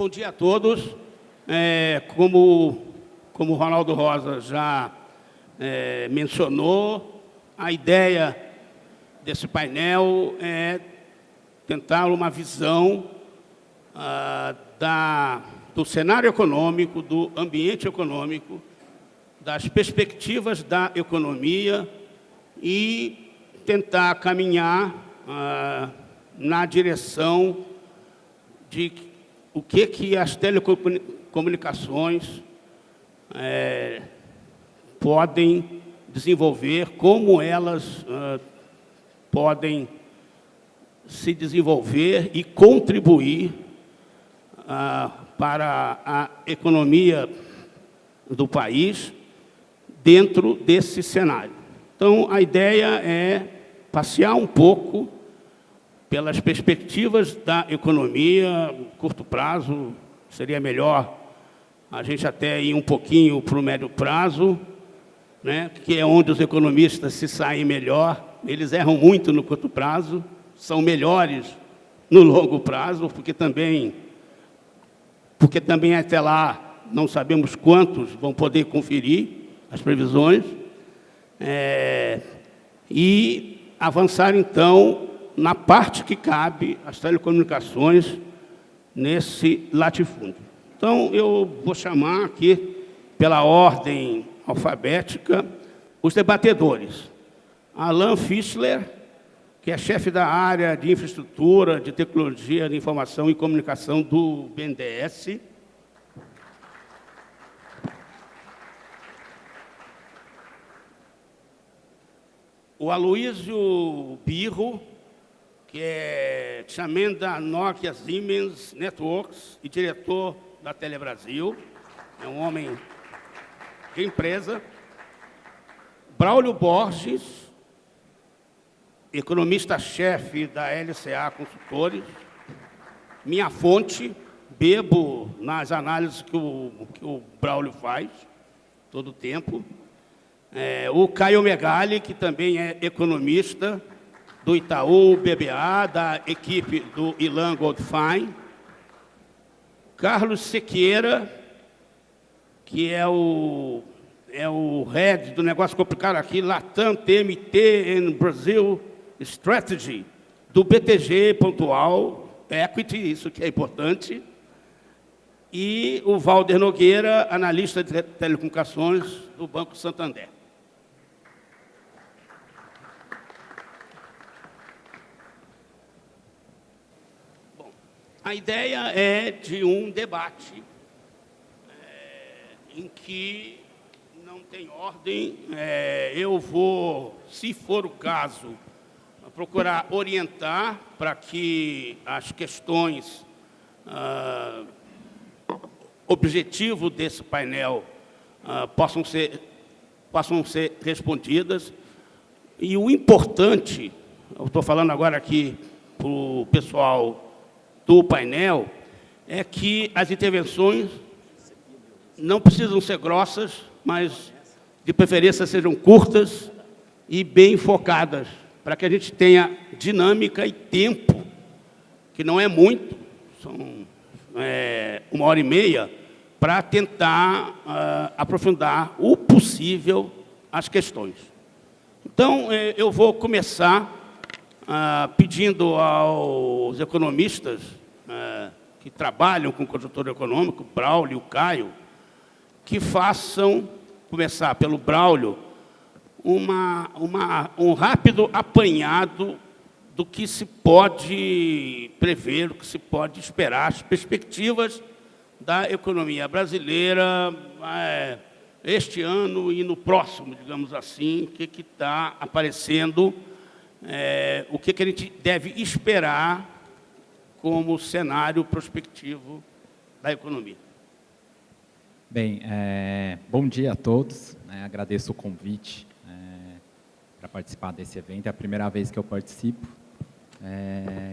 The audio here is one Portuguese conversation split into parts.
Bom dia a todos. Como o Ronaldo Rosa já mencionou, a ideia desse painel é tentar uma visão do cenário econômico, do ambiente econômico, das perspectivas da economia e tentar caminhar na direção de o que as telecomunicações podem desenvolver, como elas podem se desenvolver e contribuir para a economia do país dentro desse cenário. Então, a ideia é passear um pouco pelas perspectivas da economia, curto prazo, seria melhor a gente até ir um pouquinho para o médio prazo, né, que é onde os economistas se saem melhor. Eles erram muito no curto prazo, são melhores no longo prazo, porque também até lá não sabemos quantos vão poder conferir as previsões, e avançar, então, na parte que cabe às telecomunicações nesse latifúndio. Então, eu vou chamar aqui, pela ordem alfabética, os debatedores. Alan Fischler, que é chefe da área de infraestrutura, de tecnologia de informação e comunicação do BNDES. O Aloísio Birro, que é chairman da Nokia Siemens Networks e diretor da Telebrasil, é um homem de empresa. Braulio Borges, economista-chefe da LCA Consultores, minha fonte, bebo nas análises que o Braulio faz todo o tempo. O Caio Megali, que também é economista do Itaú BBA, da equipe do Ilan Goldfein. Carlos Sequeira, que é o head do negócio complicado aqui, Latam, TMT and Brazil Strategy, do BTG Pontual Equity, isso que é importante. E o Valder Nogueira, analista de telecomunicações do Banco Santander. A ideia é de um debate em que não tem ordem. Eu vou, se for o caso, procurar orientar para que as questões objetivo desse painel possam ser respondidas. E o importante, eu estou falando agora aqui para o pessoal do painel, é que as intervenções não precisam ser grossas, mas, de preferência, sejam curtas e bem focadas, para que a gente tenha dinâmica e tempo, que não é muito, são 1h30, para tentar aprofundar o possível as questões. Então, eu vou começar pedindo aos economistas que trabalham com conjuntura econômica, o Braulio e o Caio, que façam, começar pelo Braulio, um rápido apanhado do que se pode prever, do que se pode esperar, as perspectivas da economia brasileira este ano e no próximo, digamos assim, o que está aparecendo, o que a gente deve esperar como cenário prospectivo da economia. Bem, bom dia a todos. Agradeço o convite para participar desse evento. É a primeira vez que eu participo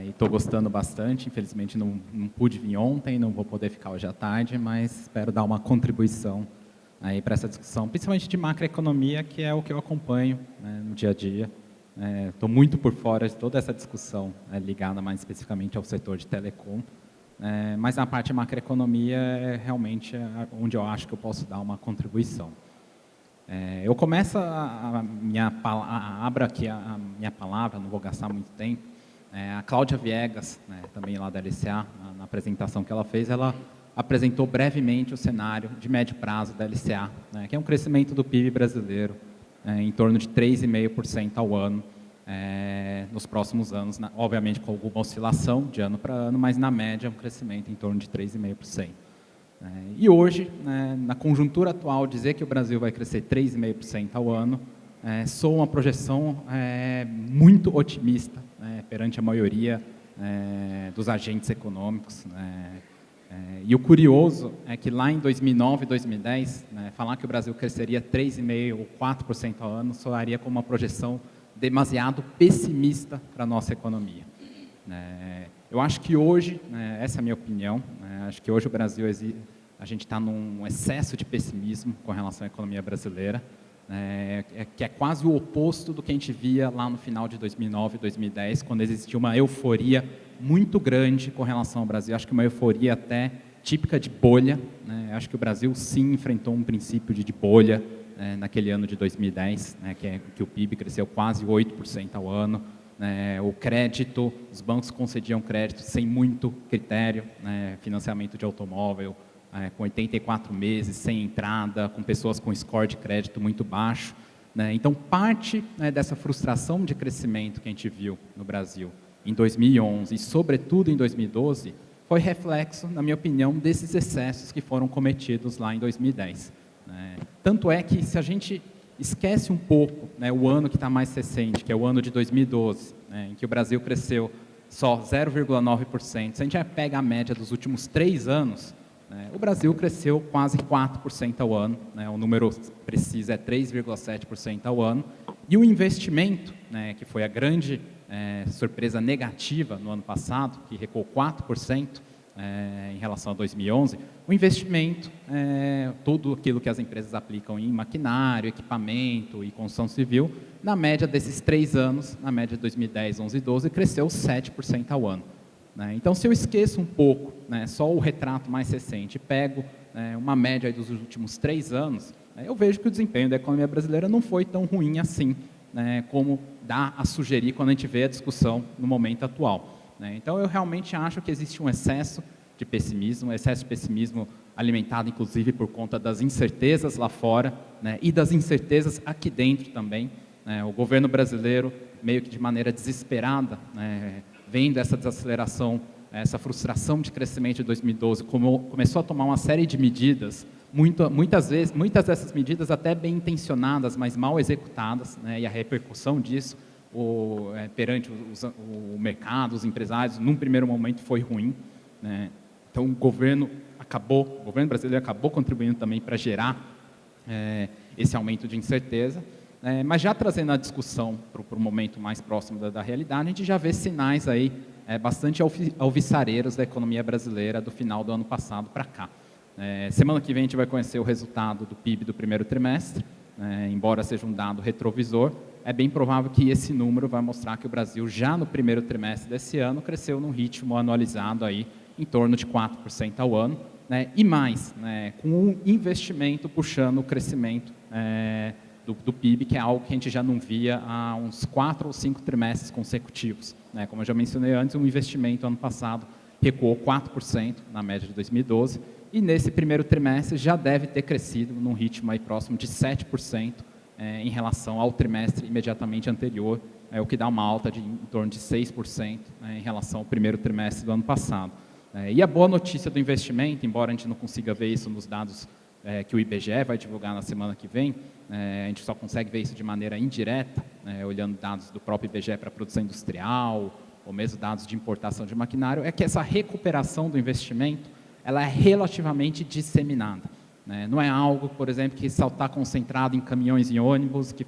e estou gostando bastante. Infelizmente, não pude vir ontem, não vou poder ficar hoje à tarde, mas espero dar uma contribuição aí para essa discussão, principalmente de macroeconomia, que é o que eu acompanho no dia a dia. Estou muito por fora de toda essa discussão ligada mais especificamente ao setor de telecom, mas na parte de macroeconomia é realmente onde eu acho que eu posso dar uma contribuição. Eu começo abro aqui a minha palavra, não vou gastar muito tempo. A Cláudia Viegas, também lá da LCA, na apresentação que ela fez, ela apresentou brevemente o cenário de médio prazo da LCA, que é um crescimento do PIB brasileiro em torno de 3,5% ao ano nos próximos anos, obviamente com alguma oscilação de ano para ano, mas na média um crescimento em torno de 3,5%. E hoje, na conjuntura atual, dizer que o Brasil vai crescer 3,5% ao ano soa uma projeção muito otimista perante a maioria dos agentes econômicos. E o curioso é que lá em 2009 e 2010, falar que o Brasil cresceria 3,5% ou 4% ao ano soaria como uma projeção demasiado pessimista para a nossa economia. Eu acho que hoje, essa é a minha opinião, acho que hoje o Brasil, a gente está num excesso de pessimismo com relação à economia brasileira, que é quase o oposto do que a gente via lá no final de 2009 e 2010, quando existia uma euforia muito grande com relação ao Brasil. Acho que uma euforia até típica de bolha. Acho que o Brasil sim enfrentou um princípio de bolha naquele ano de 2010, que o PIB cresceu quase 8% ao ano. O crédito, os bancos concediam crédito sem muito critério, financiamento de automóvel, com 84 meses, sem entrada, com pessoas com score de crédito muito baixo. Então, parte dessa frustração de crescimento que a gente viu no Brasil em 2011 e, sobretudo, em 2012, foi reflexo, na minha opinião, desses excessos que foram cometidos lá em 2010. Tanto é que, se a gente esquece um pouco o ano que está mais recente, que é o ano de 2012, em que o Brasil cresceu só 0,9%, se a gente pega a média dos últimos 3 anos, o Brasil cresceu quase 4% ao ano, o número preciso é 3,7% ao ano, e o investimento, que foi a grande surpresa negativa no ano passado, que recuou 4% em relação a 2011, o investimento, tudo aquilo que as empresas aplicam em maquinário, equipamento e construção civil, na média desses 3 anos, na média de 2010, 11 e 12, cresceu 7% ao ano. Então, se eu esqueço um pouco, só o retrato mais recente, pego uma média dos últimos 3 anos, eu vejo que o desempenho da economia brasileira não foi tão ruim assim, como dá a sugerir quando a gente vê a discussão no momento atual. Então, eu realmente acho que existe um excesso de pessimismo alimentado, inclusive, por conta das incertezas lá fora e das incertezas aqui dentro também. O governo brasileiro, meio que de maneira desesperada, vendo essa desaceleração, essa frustração de crescimento de 2012, começou a tomar uma série de medidas, muitas dessas medidas até bem intencionadas, mas mal executadas, e a repercussão disso perante o mercado, os empresários, num primeiro momento foi ruim. Então, o governo brasileiro acabou contribuindo também para gerar esse aumento de incerteza. Mas já trazendo a discussão para o momento mais próximo da realidade, a gente já vê sinais aí bastante alvissareiros da economia brasileira do final do ano passado para cá. Semana que vem a gente vai conhecer o resultado do PIB do primeiro trimestre, embora seja um dado retrovisor, é bem provável que esse número vai mostrar que o Brasil já no primeiro trimestre desse ano cresceu num ritmo anualizado aí em torno de 4% ao ano, e mais, com um investimento puxando o crescimento do PIB, que é algo que a gente já não via há uns 4 ou 5 trimestres consecutivos. Como eu já mencionei antes, o investimento ano passado recuou 4% na média de 2012, e nesse primeiro trimestre já deve ter crescido num ritmo aí próximo de 7% em relação ao trimestre imediatamente anterior, o que dá uma alta de em torno de 6% em relação ao primeiro trimestre do ano passado. E a boa notícia do investimento, embora a gente não consiga ver isso nos dados que o IBGE vai divulgar na semana que vem, a gente só consegue ver isso de maneira indireta, olhando dados do próprio IBGE para a produção industrial, ou mesmo dados de importação de maquinário, é que essa recuperação do investimento ela é relativamente disseminada. Não é algo, por exemplo, que só está concentrado em caminhões e ônibus, que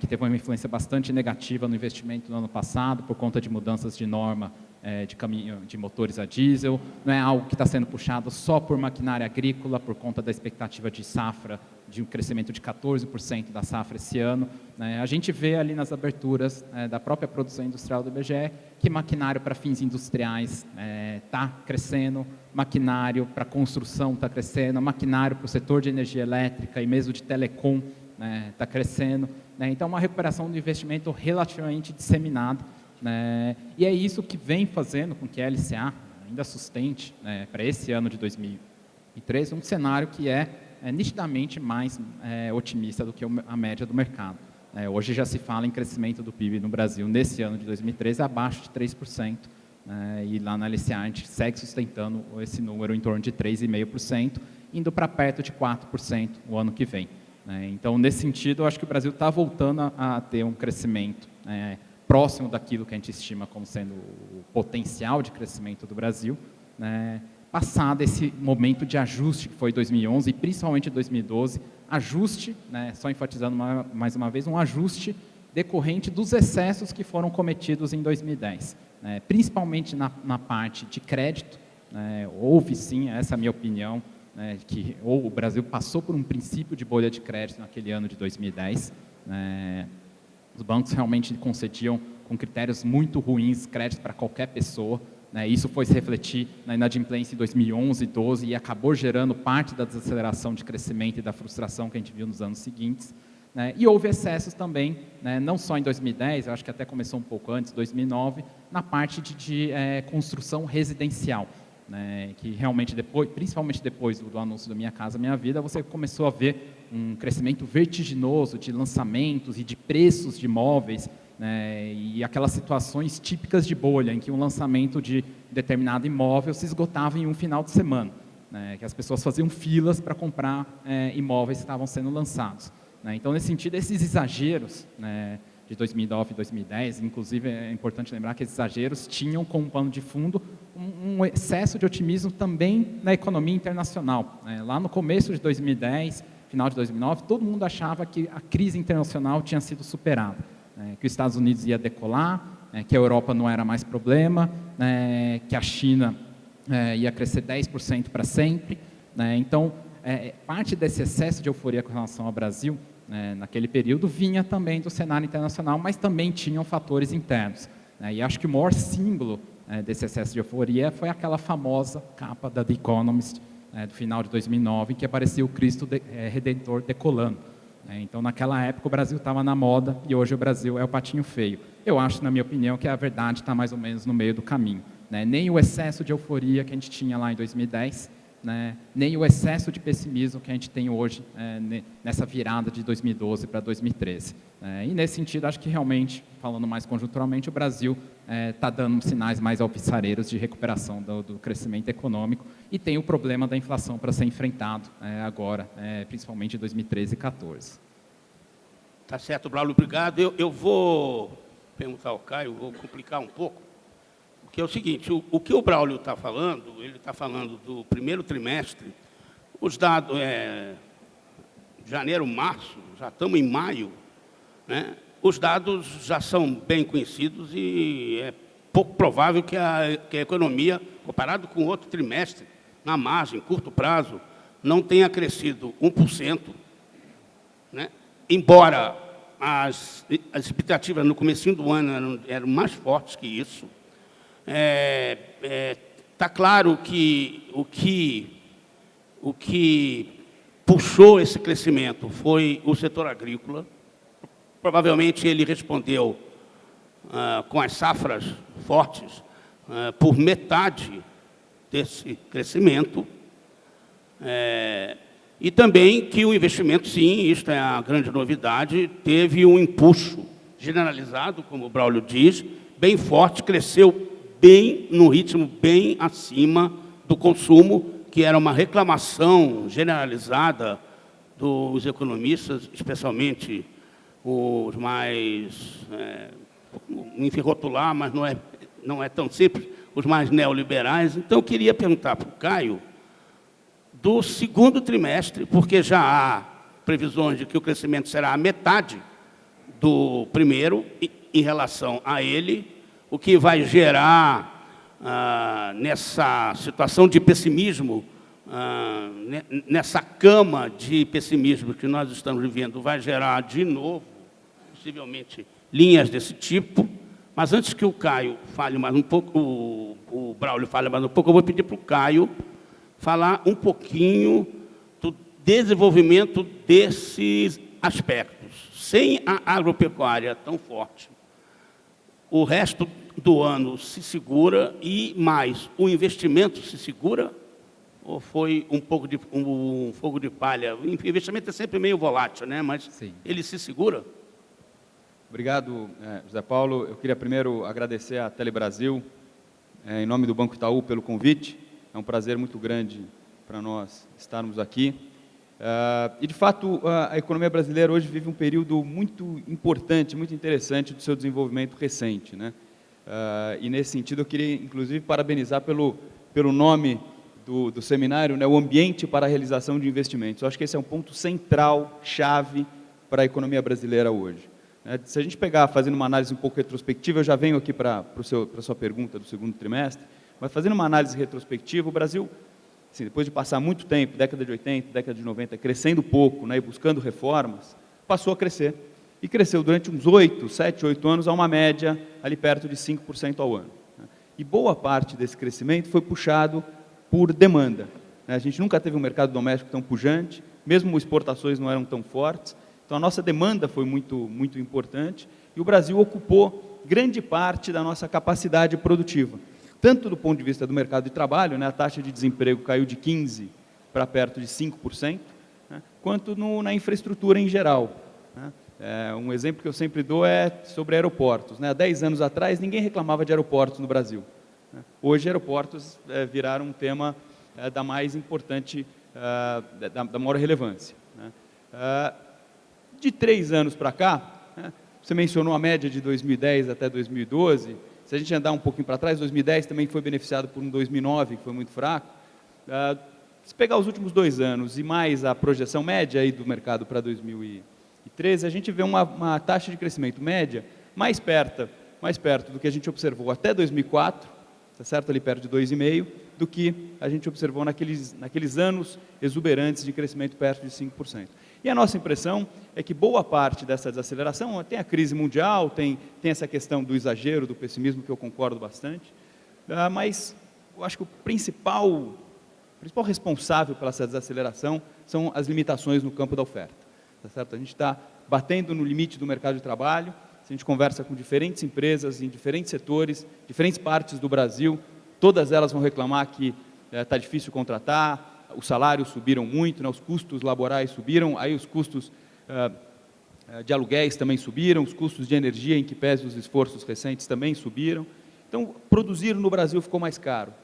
teve uma influência bastante negativa no investimento no ano passado, por conta de mudanças de norma de motores a diesel, não é algo que está sendo puxado só por maquinária agrícola, por conta da expectativa de safra, de um crescimento de 14% da safra esse ano. Né? A gente vê ali nas aberturas da própria produção industrial do IBGE que maquinário para fins industriais está crescendo, maquinário para construção está crescendo, maquinário para o setor de energia elétrica e mesmo de telecom está crescendo. Né? Então, uma recuperação do investimento relativamente disseminada. Né? E é isso que vem fazendo com que a LCA ainda sustente, para esse ano de 2013, um cenário que é nitidamente mais otimista do que a média do mercado. Hoje já se fala em crescimento do PIB no Brasil nesse ano de 2013 abaixo de 3%, e lá na LCA a gente segue sustentando esse número em torno de 3,5%, indo para perto de 4% o ano que vem. Então, nesse sentido, eu acho que o Brasil está voltando a ter um crescimento próximo daquilo que a gente estima como sendo o potencial de crescimento do Brasil, passado esse momento de ajuste que foi 2011 e principalmente 2012, ajuste, só enfatizando mais uma vez, um ajuste decorrente dos excessos que foram cometidos em 2010, principalmente na parte de crédito. Houve sim, essa é a minha opinião, que o Brasil passou por um princípio de bolha de crédito naquele ano de 2010, os bancos realmente concediam com critérios muito ruins crédito para qualquer pessoa. Isso foi se refletir na inadimplência em 2011 e 2012 e acabou gerando parte da desaceleração de crescimento e da frustração que a gente viu nos anos seguintes. E houve excessos também, não só em 2010, eu acho que até começou um pouco antes, 2009, na parte de construção residencial. Que realmente, principalmente depois do anúncio do Minha Casa Minha Vida, você começou a ver um crescimento vertiginoso de lançamentos e de preços de imóveis, e aquelas situações típicas de bolha, em que um lançamento de determinado imóvel se esgotava em um final de semana, que as pessoas faziam filas para comprar imóveis que estavam sendo lançados. Então, nesse sentido, esses exageros de 2009 e 2010, inclusive é importante lembrar que esses exageros tinham como pano de fundo um excesso de otimismo também na economia internacional. Lá no começo de 2010, final de 2009, todo mundo achava que a crise internacional tinha sido superada, que os Estados Unidos ia decolar, que a Europa não era mais problema, que a China ia crescer 10% para sempre. Então, parte desse excesso de euforia com relação ao Brasil, naquele período, vinha também do cenário internacional, mas também tinham fatores internos. E acho que o maior símbolo desse excesso de euforia foi aquela famosa capa da The Economist, do final de 2009, em que aparecia o Cristo Redentor decolando. Então, naquela época, o Brasil estava na moda e hoje o Brasil é o patinho feio. Eu acho, na minha opinião, que a verdade está mais ou menos no meio do caminho. Nem o excesso de euforia que a gente tinha lá em 2010, nem o excesso de pessimismo que a gente tem hoje nessa virada de 2012 para 2013. E nesse sentido, acho que realmente, falando mais conjunturalmente, o Brasil está dando sinais mais alvissareiros de recuperação do crescimento econômico e tem o problema da inflação para ser enfrentado agora, principalmente em 2013 e 2014. Tá certo, Braulio, obrigado. Eu vou perguntar ao Caio, vou complicar um pouco, porque é o seguinte, o que o Braulio está falando, ele está falando do primeiro trimestre, os dados, janeiro, março, já estamos em maio, os dados já são bem conhecidos e é pouco provável que a economia, comparado com outro trimestre, na margem, curto prazo, não tenha crescido 1%, embora as expectativas no comecinho do ano eram mais fortes que isso. Está claro que o que puxou esse crescimento foi o setor agrícola. Provavelmente ele respondeu com as safras fortes por metade desse crescimento. E também que o investimento, sim, isto é a grande novidade, teve um impulso generalizado, como o Braulio diz, bem forte, cresceu bem, no ritmo bem acima do consumo, que era uma reclamação generalizada dos economistas, especialmente os mais, enfim, rotular, mas não é tão simples, os mais neoliberais. Então, eu queria perguntar para o Caio, do segundo trimestre, porque já há previsões de que o crescimento será a metade do primeiro em relação a ele, o que vai gerar nessa situação de pessimismo, nessa cama de pessimismo que nós estamos vivendo, vai gerar de novo, possivelmente, linhas desse tipo. Mas antes que o Caio fale mais um pouco, o Braulio fale mais um pouco, eu vou pedir para o Caio falar um pouquinho do desenvolvimento desses aspectos. Sem a agropecuária tão forte, o resto do ano se segura e mais, o investimento se segura? Ou foi um fogo de palha? O investimento é sempre meio volátil, né? Mas sim, ele se segura? Obrigado, José Paulo. Eu queria primeiro agradecer à Telebrasil, em nome do Banco Itaú, pelo convite. É um prazer muito grande para nós estarmos aqui. E, de fato, a economia brasileira hoje vive um período muito importante, muito interessante do seu desenvolvimento recente, né? E, nesse sentido, eu queria, inclusive, parabenizar pelo nome do seminário, né? O ambiente para a realização de investimentos. Eu acho que esse é um ponto central, chave, para a economia brasileira hoje. Se a gente pegar, fazendo uma análise um pouco retrospectiva, eu já venho aqui para a sua pergunta do segundo trimestre, mas fazendo uma análise retrospectiva, o Brasil, assim, depois de passar muito tempo, década de 80, década de 90, crescendo pouco, né, e buscando reformas, passou a crescer. E cresceu durante uns 7, 8 anos a uma média ali perto de 5% ao ano. E boa parte desse crescimento foi puxado por demanda. A gente nunca teve um mercado doméstico tão pujante, mesmo exportações não eram tão fortes. Então, a nossa demanda foi muito importante e o Brasil ocupou grande parte da nossa capacidade produtiva. Tanto do ponto de vista do mercado de trabalho, né, a taxa de desemprego caiu de 15% para perto de 5%, né, quanto na infraestrutura em geral. Né. Um exemplo que eu sempre dou é sobre aeroportos. Né. Há 10 anos atrás, ninguém reclamava de aeroportos no Brasil. Né. Hoje, aeroportos viraram um tema da mais importante, da maior relevância. Né. De 3 anos para cá, né, você mencionou a média de 2010 até 2012, se a gente andar um pouquinho para trás, 2010 também foi beneficiado por um 2009, que foi muito fraco. Se pegar os últimos 2 anos e mais a projeção média aí do mercado para 2013, a gente vê uma taxa de crescimento média mais perto do que a gente observou até 2004, tá certo? Ali perto de 2,5%, do que a gente observou naqueles anos exuberantes de crescimento perto de 5%. E a nossa impressão é que boa parte dessa desaceleração, tem a crise mundial, tem essa questão do exagero, do pessimismo, que eu concordo bastante, mas eu acho que o principal responsável pela essa desaceleração são as limitações no campo da oferta. Tá certo? A gente está batendo no limite do mercado de trabalho, se a gente conversa com diferentes empresas em diferentes setores, diferentes partes do Brasil, todas elas vão reclamar que está difícil contratar, os salários subiram muito, né, os custos laborais subiram, aí os custos de aluguéis também subiram, os custos de energia, em que pese os esforços recentes, também subiram. Então, produzir no Brasil ficou mais caro.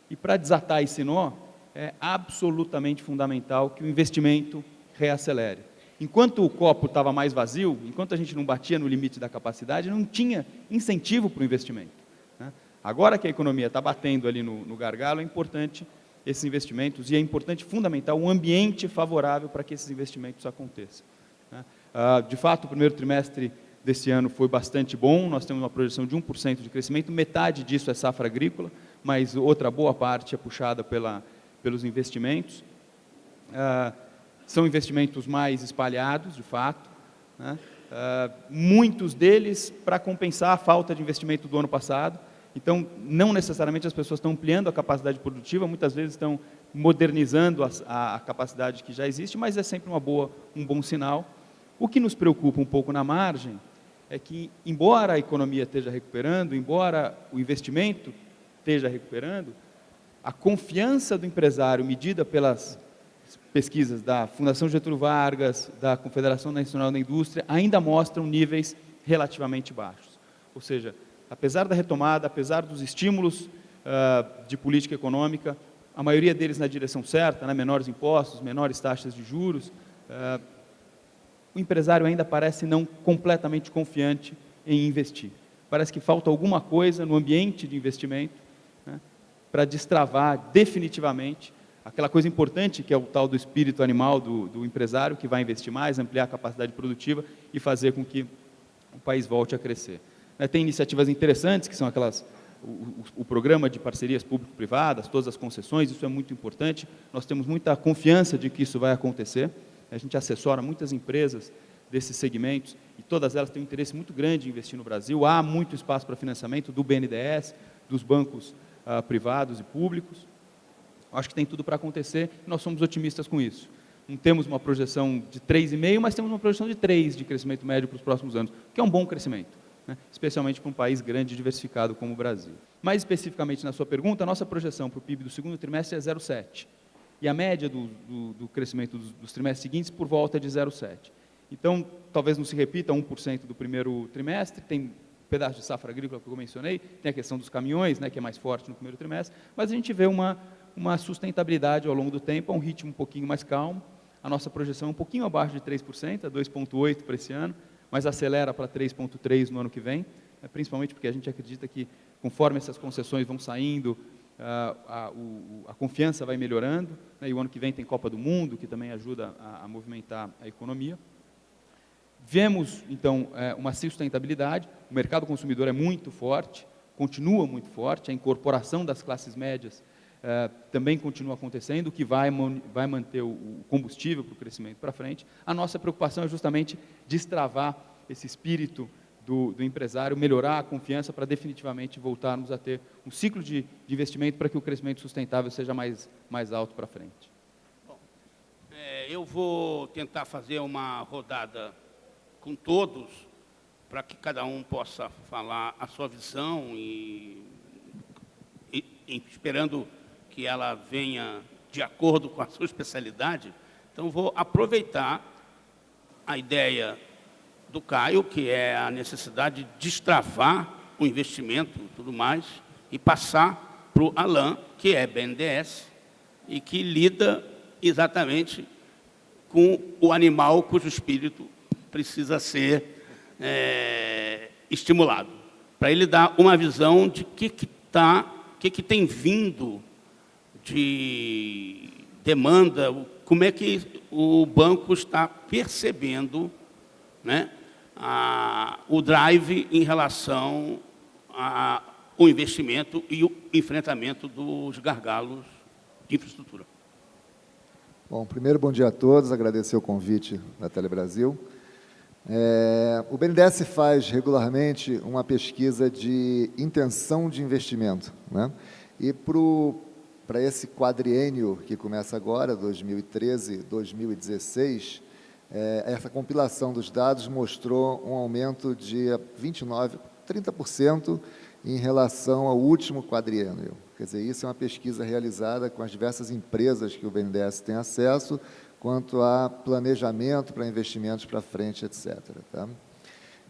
E para desatar esse nó, é absolutamente fundamental que o investimento reacelere. Enquanto o copo estava mais vazio, enquanto a gente não batia no limite da capacidade, não tinha incentivo para o investimento. Né? Agora que a economia está batendo ali no gargalo, é importante esses investimentos e é importante, fundamental, um ambiente favorável para que esses investimentos aconteçam. Né? De fato, o primeiro trimestre desse ano foi bastante bom, nós temos uma projeção de 1% de crescimento, metade disso é safra agrícola, mas outra boa parte é puxada pelos investimentos. São investimentos mais espalhados, de fato, né? Muitos deles para compensar a falta de investimento do ano passado. Então, não necessariamente as pessoas estão ampliando a capacidade produtiva, muitas vezes estão modernizando a capacidade que já existe, mas é sempre um bom sinal. O que nos preocupa um pouco na margem é que, embora a economia esteja recuperando, embora o investimento esteja recuperando, a confiança do empresário, medida pelas pesquisas da Fundação Getúlio Vargas, da Confederação Nacional da Indústria, ainda mostram níveis relativamente baixos. Ou seja, apesar da retomada, apesar dos estímulos de política econômica, a maioria deles na direção certa, né, menores impostos, menores taxas de juros, o empresário ainda parece não completamente confiante em investir. Parece que falta alguma coisa no ambiente de investimento, né, para destravar definitivamente aquela coisa importante que é o tal do espírito animal do empresário, que vai investir mais, ampliar a capacidade produtiva e fazer com que o país volte a crescer. Tem iniciativas interessantes, que são aquelas o programa de parcerias público-privadas, todas as concessões, isso é muito importante. Nós temos muita confiança de que isso vai acontecer. A gente assessora muitas empresas desses segmentos e todas elas têm um interesse muito grande em investir no Brasil. Há muito espaço para financiamento do BNDES, dos bancos privados e públicos. Acho que tem tudo para acontecer e nós somos otimistas com isso. Não temos uma projeção de 3,5%, mas temos uma projeção de 3% de crescimento médio para os próximos anos, que é um bom crescimento, né? Especialmente para um país grande e diversificado como o Brasil. Mais especificamente na sua pergunta, a nossa projeção para o PIB do segundo trimestre é 0,7%. E a média do crescimento dos trimestres seguintes por volta de 0,7%. Então, talvez não se repita 1% do primeiro trimestre, tem pedaço de safra agrícola que eu mencionei, tem a questão dos caminhões, né, que é mais forte no primeiro trimestre, mas a gente vê uma sustentabilidade ao longo do tempo, a um ritmo um pouquinho mais calmo. A nossa projeção é um pouquinho abaixo de 3%, é 2,8% para esse ano, mas acelera para 3,3% no ano que vem, principalmente porque a gente acredita que, conforme essas concessões vão saindo, a confiança vai melhorando, né, e o ano que vem tem Copa do Mundo, que também ajuda a movimentar a economia. Vemos, então, uma sustentabilidade, o mercado consumidor é muito forte, continua muito forte, a incorporação das classes médias também continua acontecendo, o que vai manter o combustível para o crescimento para frente. A nossa preocupação é justamente destravar esse espírito do empresário, melhorar a confiança para definitivamente voltarmos a ter um ciclo de investimento para que o crescimento sustentável seja mais alto para frente. Bom, eu vou tentar fazer uma rodada com todos, para que cada um possa falar a sua visão e esperando que ela venha de acordo com a sua especialidade. Então, vou aproveitar a ideia do Caio, que é a necessidade de destravar o investimento e tudo mais, e passar para o Alain, que é BNDES, e que lida exatamente com o animal cujo espírito precisa ser estimulado, para ele dar uma visão de que tem vindo de demanda, como é que o banco está percebendo, né, o drive em relação ao investimento e o enfrentamento dos gargalos de infraestrutura. Bom, primeiro, bom dia a todos, agradecer o convite da Telebrasil. O BNDES faz regularmente uma pesquisa de intenção de investimento, né? E para esse quadriênio que começa agora, 2013-2016, essa compilação dos dados mostrou um aumento de 29%, 30% em relação ao último quadriênio. Quer dizer, isso é uma pesquisa realizada com as diversas empresas que o BNDES tem acesso, quanto a planejamento para investimentos para frente, etc. Tá?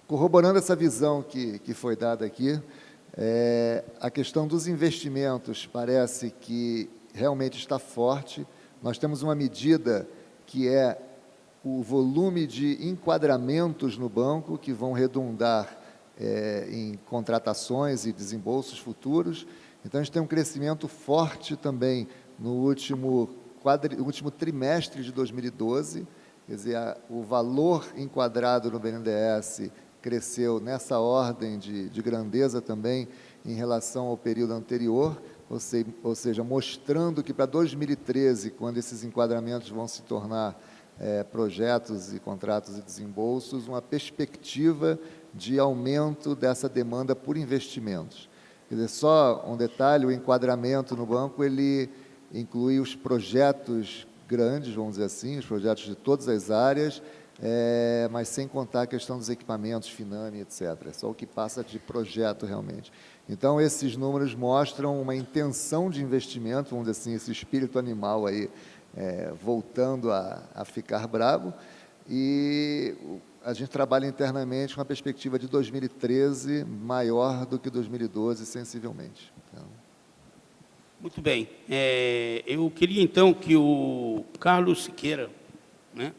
Corroborando essa visão que foi dada aqui, a questão dos investimentos parece que realmente está forte. Nós temos uma medida que é o volume de enquadramentos no banco, que vão redundar em contratações e desembolsos futuros. Então, a gente tem um crescimento forte também no último trimestre de 2012, quer dizer, o valor enquadrado no BNDES cresceu nessa ordem de grandeza também em relação ao período anterior, ou seja, mostrando que para 2013, quando esses enquadramentos vão se tornar projetos e contratos e desembolsos, uma perspectiva de aumento dessa demanda por investimentos. Quer dizer, só um detalhe, o enquadramento no banco, ele inclui os projetos grandes, vamos dizer assim, os projetos de todas as áreas, mas sem contar a questão dos equipamentos, Finame, etc. É só o que passa de projeto realmente. Então, esses números mostram uma intenção de investimento, vamos dizer assim, esse espírito animal aí voltando a ficar bravo, e a gente trabalha internamente com uma perspectiva de 2013 maior do que 2012, sensivelmente. Então, muito bem. Eu queria, então, que o Carlos Siqueira, né,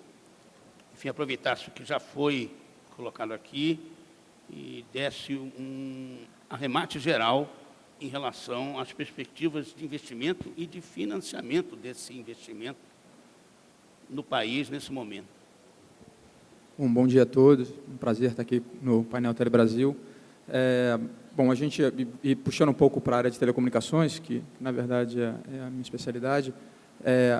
enfim, aproveitasse o que já foi colocado aqui e desse um arremate geral em relação às perspectivas de investimento e de financiamento desse investimento no país nesse momento. Bom dia a todos, um prazer estar aqui no painel Telebrasil. Bom, a gente, e puxando um pouco para a área de telecomunicações, que na verdade é a minha especialidade,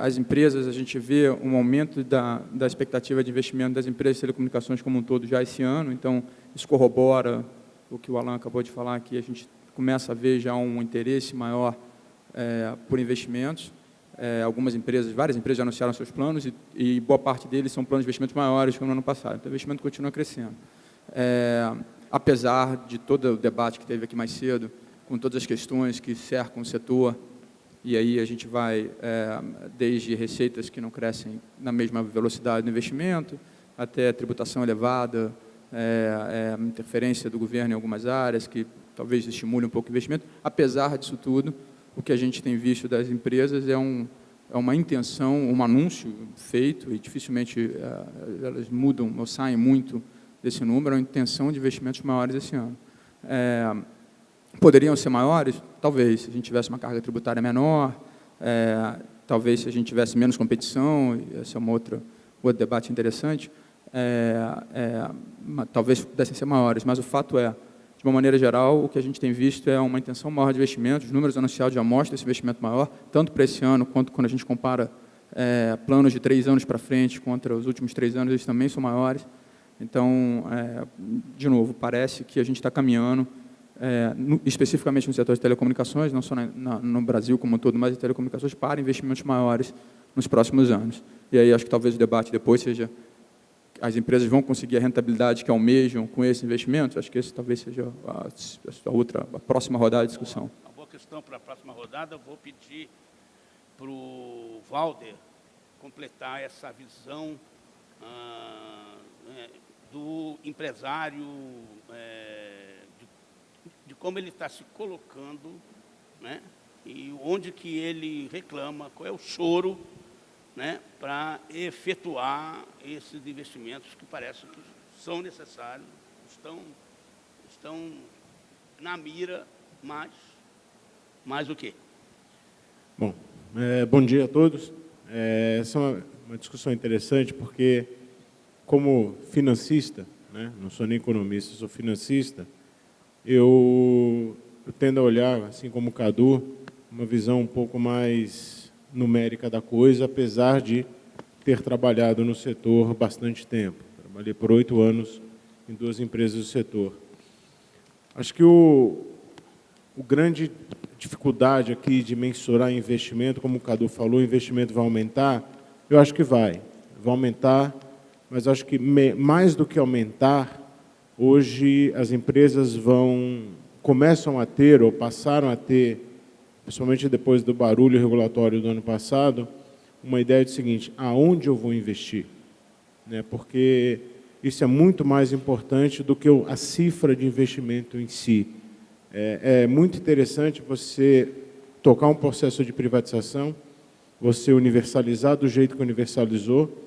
as empresas, a gente vê um aumento da expectativa de investimento das empresas de telecomunicações como um todo já esse ano, então isso corrobora o que o Alan acabou de falar aqui, a gente começa a ver já um interesse maior por investimentos. Algumas empresas, várias empresas já anunciaram seus planos e boa parte deles são planos de investimentos maiores que no ano passado, então o investimento continua crescendo. Apesar de todo o debate que teve aqui mais cedo, com todas as questões que cercam o setor, e aí a gente vai desde receitas que não crescem na mesma velocidade do investimento, até tributação elevada, interferência do governo em algumas áreas, que talvez estimule um pouco o investimento. Apesar disso tudo, o que a gente tem visto das empresas é uma intenção, um anúncio feito, e dificilmente elas mudam ou saem muito desse número, a intenção de investimentos maiores esse ano. Poderiam ser maiores? Talvez, se a gente tivesse uma carga tributária menor, talvez se a gente tivesse menos competição, esse é um outro debate interessante, talvez pudessem ser maiores, mas o fato é, de uma maneira geral, o que a gente tem visto é uma intenção maior de investimento, os números anunciados já mostram esse investimento maior, tanto para esse ano, quanto quando a gente compara planos de 3 anos para frente contra os últimos 3 anos, eles também são maiores. Então, de novo, parece que a gente está caminhando, especificamente no setor de telecomunicações, não só no Brasil como um todo, mas em telecomunicações, para investimentos maiores nos próximos anos. E aí acho que talvez o debate depois seja, as empresas vão conseguir a rentabilidade que almejam com esse investimento? Acho que esse talvez seja a próxima rodada de discussão. Uma boa questão para a próxima rodada, eu vou pedir para o Valder completar essa visão do empresário, de como ele está se colocando, né, e onde que ele reclama, qual é o choro, né, para efetuar esses investimentos que parece que são necessários, estão na mira, mas o quê? Bom, bom dia a todos. Essa é uma discussão interessante, porque como financista, né, não sou nem economista, sou financista, eu tendo a olhar, assim como o Cadu, uma visão um pouco mais numérica da coisa, apesar de ter trabalhado no setor bastante tempo. Trabalhei por 8 anos em 2 empresas do setor. Acho que o grande dificuldade aqui de mensurar investimento, como o Cadu falou, o investimento vai aumentar, eu acho que vai aumentar, mas acho que mais do que aumentar, hoje as empresas começam a ter, ou passaram a ter, principalmente depois do barulho regulatório do ano passado, uma ideia do seguinte: aonde eu vou investir? Né? Porque isso é muito mais importante do que a cifra de investimento em si. É muito interessante você tocar um processo de privatização, você universalizar do jeito que universalizou.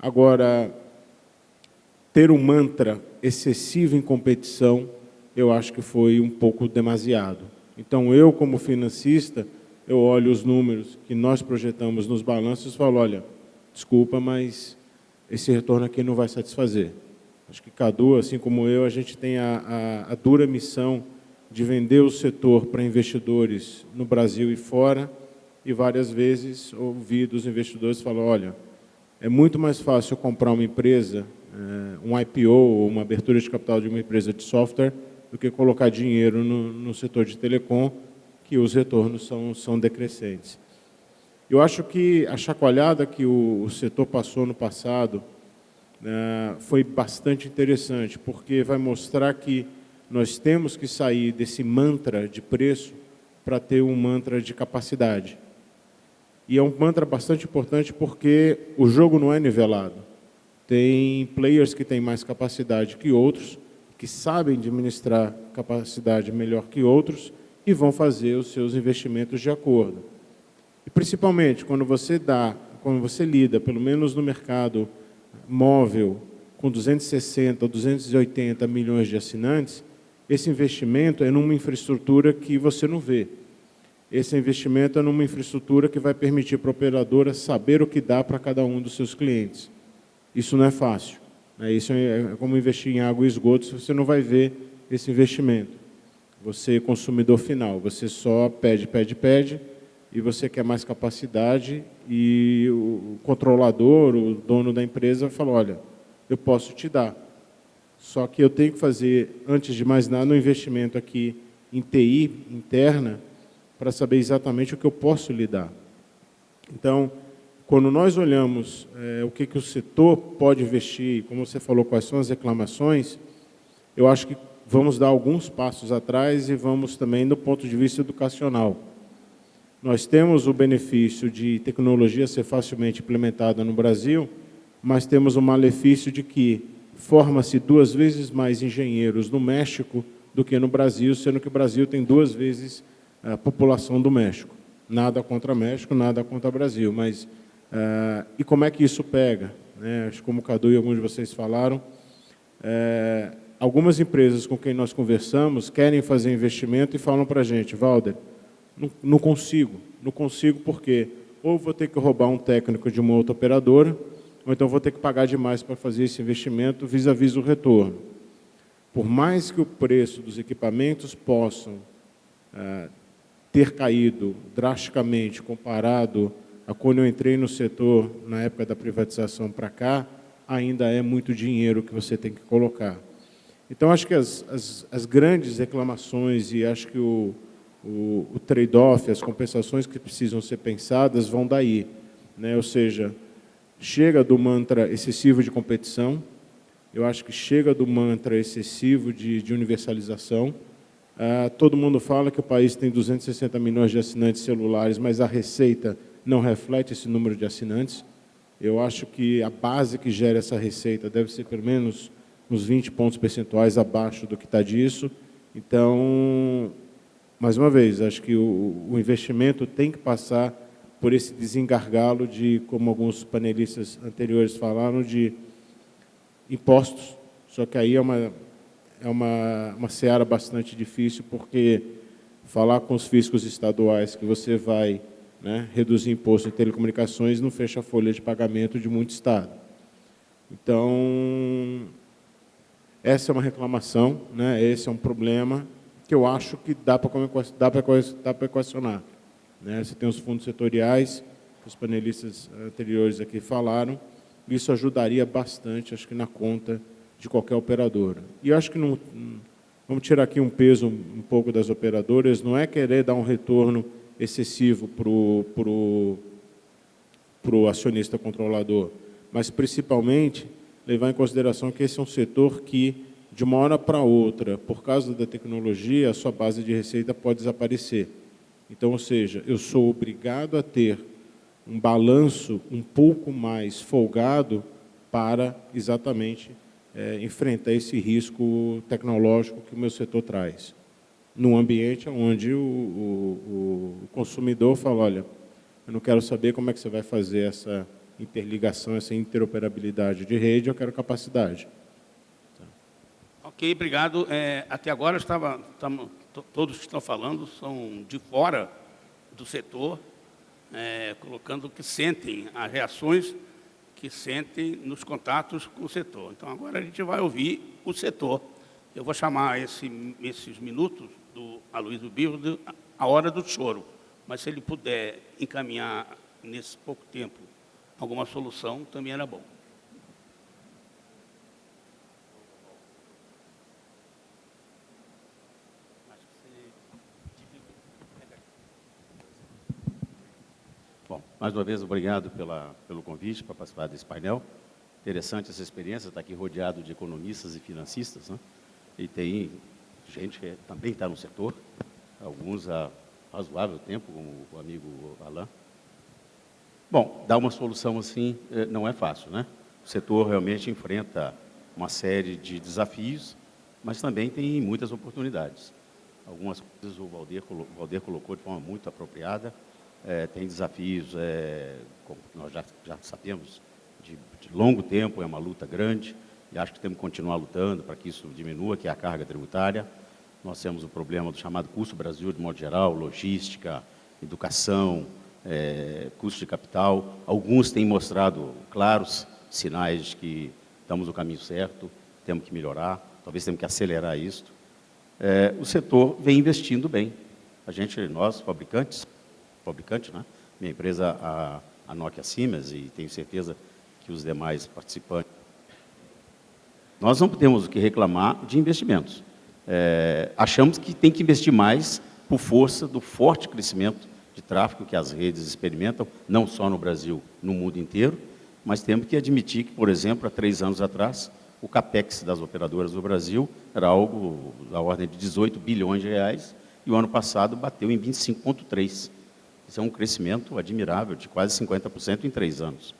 Agora, ter um mantra excessivo em competição, eu acho que foi um pouco demasiado. Então, eu, como financista, eu olho os números que nós projetamos nos balanços e falo, olha, desculpa, mas esse retorno aqui não vai satisfazer. Acho que Cadu, assim como eu, a gente tem a dura missão de vender o setor para investidores no Brasil e fora, e várias vezes ouvi dos investidores falar, olha, é muito mais fácil comprar uma empresa, um IPO ou uma abertura de capital de uma empresa de software, do que colocar dinheiro no setor de telecom, que os retornos são decrescentes. Eu acho que a chacoalhada que o setor passou no passado foi bastante interessante, porque vai mostrar que nós temos que sair desse mantra de preço para ter um mantra de capacidade. E é um mantra bastante importante porque o jogo não é nivelado. Tem players que têm mais capacidade que outros, que sabem administrar capacidade melhor que outros e vão fazer os seus investimentos de acordo. E principalmente quando você lida, pelo menos no mercado móvel, com 260 ou 280 milhões de assinantes, esse investimento é numa infraestrutura que você não vê. Esse investimento é numa infraestrutura que vai permitir para a operadora saber o que dá para cada um dos seus clientes. Isso não é fácil. Isso é como investir em água e esgoto, você não vai ver esse investimento. Você, consumidor final, você só pede, e você quer mais capacidade, e o controlador, o dono da empresa, fala, olha, eu posso te dar, só que eu tenho que fazer, antes de mais nada, um investimento aqui em TI interna, para saber exatamente o que eu posso lhe dar. Então, quando nós olhamos o que o setor pode investir, como você falou, quais são as reclamações, eu acho que vamos dar alguns passos atrás e vamos também do ponto de vista educacional. Nós temos o benefício de tecnologia ser facilmente implementada no Brasil, mas temos o malefício de que forma-se 2 vezes mais engenheiros no México do que no Brasil, sendo que o Brasil tem 2 vezes a população do México. Nada contra México, nada contra o Brasil, mas e como é que isso pega? Acho que como o Cadu e alguns de vocês falaram, algumas empresas com quem nós conversamos querem fazer investimento e falam para a gente, Valder, não consigo porque ou vou ter que roubar um técnico de uma outra operadora, ou então vou ter que pagar demais para fazer esse investimento vis-à-vis o retorno. Por mais que o preço dos equipamentos possam ter caído drasticamente comparado a quando eu entrei no setor na época da privatização para cá, ainda é muito dinheiro que você tem que colocar. Então, acho que as grandes reclamações e acho que o trade-off, as compensações que precisam ser pensadas vão daí, Ou seja, chega do mantra excessivo de competição, eu acho que chega do mantra excessivo de universalização. Todo mundo fala que o país tem 260 milhões de assinantes celulares, mas a receita não reflete esse número de assinantes. Eu acho que a base que gera essa receita deve ser pelo menos uns 20 pontos percentuais abaixo do que está disso. Então, mais uma vez, acho que o investimento tem que passar por esse desengargalo de, como alguns panelistas anteriores falaram, de impostos. Só que aí é uma seara bastante difícil, porque falar com os fiscos estaduais que você vai reduzir imposto em telecomunicações não fecha a folha de pagamento de muito estado. Então, essa é uma reclamação, esse é um problema que eu acho que dá para equacionar. Você tem os fundos setoriais, que os panelistas anteriores aqui falaram, isso ajudaria bastante, acho que, na conta de qualquer operadora. E acho que não, vamos tirar aqui um peso um pouco das operadoras, não é querer dar um retorno excessivo para o acionista controlador, mas, principalmente, levar em consideração que esse é um setor que, de uma hora para outra, por causa da tecnologia, a sua base de receita pode desaparecer. Então, ou seja, eu sou obrigado a ter um balanço um pouco mais folgado para exatamente enfrentar esse risco tecnológico que o meu setor traz. Num ambiente onde o consumidor fala, olha, eu não quero saber como é que você vai fazer essa interligação, essa interoperabilidade de rede, eu quero capacidade. Ok, obrigado. Até agora, todos que estão falando são de fora do setor, colocando o que sentem, as reações que sentem nos contatos com o setor. Então, agora a gente vai ouvir o setor. Eu vou chamar esses minutos do Aloysio Birro a hora do choro, mas se ele puder encaminhar nesse pouco tempo alguma solução, também era bom. Bom, mais uma vez, obrigado pelo convite para participar desse painel. Interessante essa experiência, estar aqui rodeado de economistas e financistas, E tem gente que também está no setor, alguns há razoável tempo, como o amigo Alain. Bom, dar uma solução assim não é fácil, O setor realmente enfrenta uma série de desafios, mas também tem muitas oportunidades. Algumas coisas o Valder colocou de forma muito apropriada. Tem desafios, como nós já sabemos, de longo tempo, é uma luta grande, e acho que temos que continuar lutando para que isso diminua, que é a carga tributária. Nós temos o problema do chamado custo Brasil, de modo geral, logística, educação, custo de capital. Alguns têm mostrado claros sinais de que estamos no caminho certo, temos que melhorar, talvez temos que acelerar isso. o setor vem investindo bem. Nós, fabricante, né? Minha empresa, a Nokia Siemens, e tenho certeza que os demais participantes, nós não temos o que reclamar de investimentos. Achamos que tem que investir mais por força do forte crescimento de tráfego que as redes experimentam, não só no Brasil, no mundo inteiro, mas temos que admitir que, por exemplo, há 3 anos atrás, o capex das operadoras do Brasil era algo da ordem de 18 bilhões de reais, e o ano passado bateu em 25,3. Isso é um crescimento admirável, de quase 50% em 3 anos.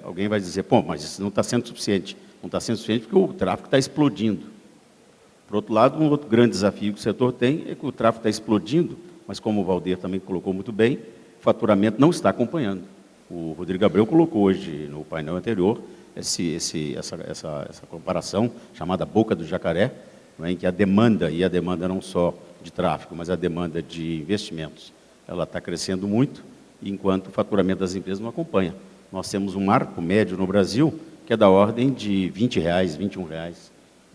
Alguém vai dizer, pô, mas isso não está sendo suficiente. Não está sendo suficiente porque o tráfego está explodindo. Por outro lado, um outro grande desafio que o setor tem é que o tráfego está explodindo, mas como o Valdir também colocou muito bem, o faturamento não está acompanhando. O Rodrigo Abreu colocou hoje no painel anterior essa comparação chamada boca do jacaré, em que a demanda não só de tráfego, mas a demanda de investimentos, ela está crescendo muito, enquanto o faturamento das empresas não acompanha. Nós temos um marco médio no Brasil que é da ordem de R$20, R$21,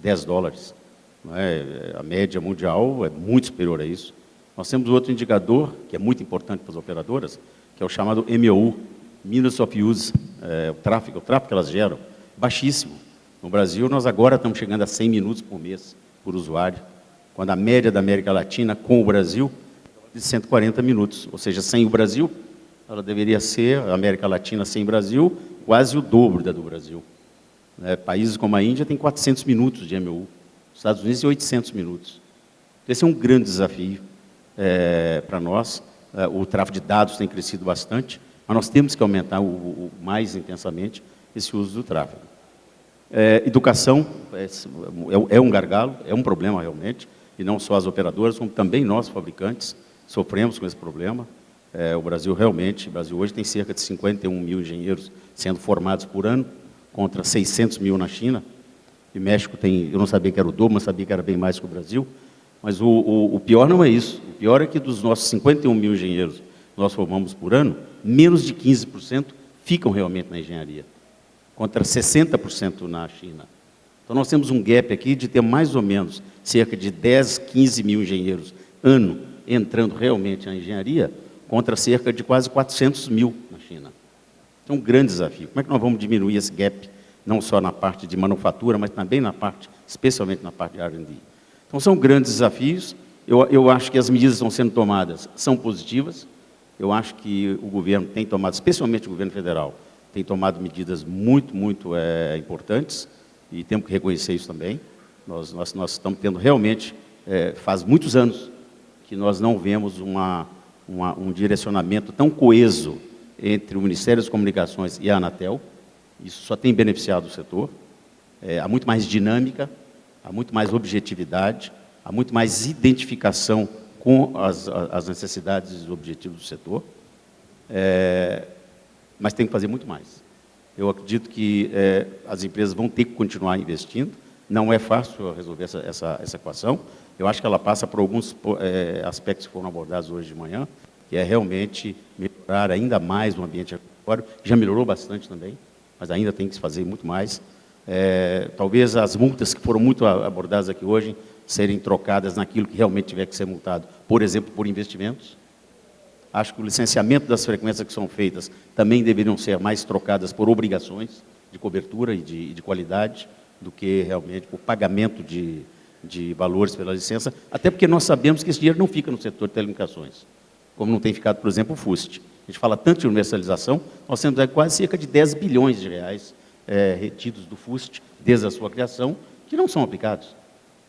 $10. Não é? A média mundial é muito superior a isso. Nós temos outro indicador, que é muito importante para as operadoras, que é o chamado MOU, Minutes of Use, o tráfego que elas geram, baixíssimo. No Brasil, nós agora estamos chegando a 100 minutos por mês por usuário, quando a média da América Latina com o Brasil é de 140 minutos. Ou seja, sem o Brasil, ela deveria ser, a América Latina sem o Brasil, quase o dobro da do Brasil. Países como a Índia têm 400 minutos de MOU, os Estados Unidos têm 800 minutos. Esse é um grande desafio para nós. O tráfego de dados tem crescido bastante, mas nós temos que aumentar mais intensamente esse uso do tráfego. Educação é um gargalo, é um problema realmente, e não só as operadoras, como também nós, fabricantes, sofremos com esse problema. O Brasil hoje tem cerca de 51 mil engenheiros sendo formados por ano, contra 600 mil na China, e México tem, eu não sabia que era o dobro, mas sabia que era bem mais que o Brasil. Mas o pior não é isso. O pior é que dos nossos 51 mil engenheiros que nós formamos por ano, menos de 15% ficam realmente na engenharia, contra 60% na China. Então, nós temos um gap aqui de ter mais ou menos cerca de 10, 15 mil engenheiros ano entrando realmente na engenharia, contra cerca de quase 400 mil na China. Então, um grande desafio. Como é que nós vamos diminuir esse gap, não só na parte de manufatura, mas também especialmente na parte de R&D? Então, são grandes desafios. Eu acho que as medidas que estão sendo tomadas são positivas. Eu acho que o governo tem tomado, especialmente o governo federal, tem tomado medidas muito importantes, e temos que reconhecer isso também. Nós estamos tendo realmente, faz muitos anos, que nós não vemos um direcionamento tão coeso entre o Ministério das Comunicações e a Anatel. Isso só tem beneficiado o setor. Há muito mais dinâmica, há muito mais objetividade, há muito mais identificação com as necessidades e os objetivos do setor, mas tem que fazer muito mais. Eu acredito que as empresas vão ter que continuar investindo. Não é fácil resolver essa equação. Eu acho que ela passa por alguns aspectos que foram abordados hoje de manhã, que é realmente melhorar ainda mais o ambiente regulatório, que já melhorou bastante também, mas ainda tem que se fazer muito mais. Talvez as multas que foram muito abordadas aqui hoje serem trocadas naquilo que realmente tiver que ser multado, por exemplo, por investimentos. Acho que o licenciamento das frequências que são feitas também deveriam ser mais trocadas por obrigações de cobertura e de qualidade, do que realmente por pagamento de valores pela licença, até porque nós sabemos que esse dinheiro não fica no setor de telecomunicações, como não tem ficado, por exemplo, o FUST. A gente fala tanto de universalização, nós temos quase cerca de 10 bilhões de reais retidos do FUST, desde a sua criação, que não são aplicados.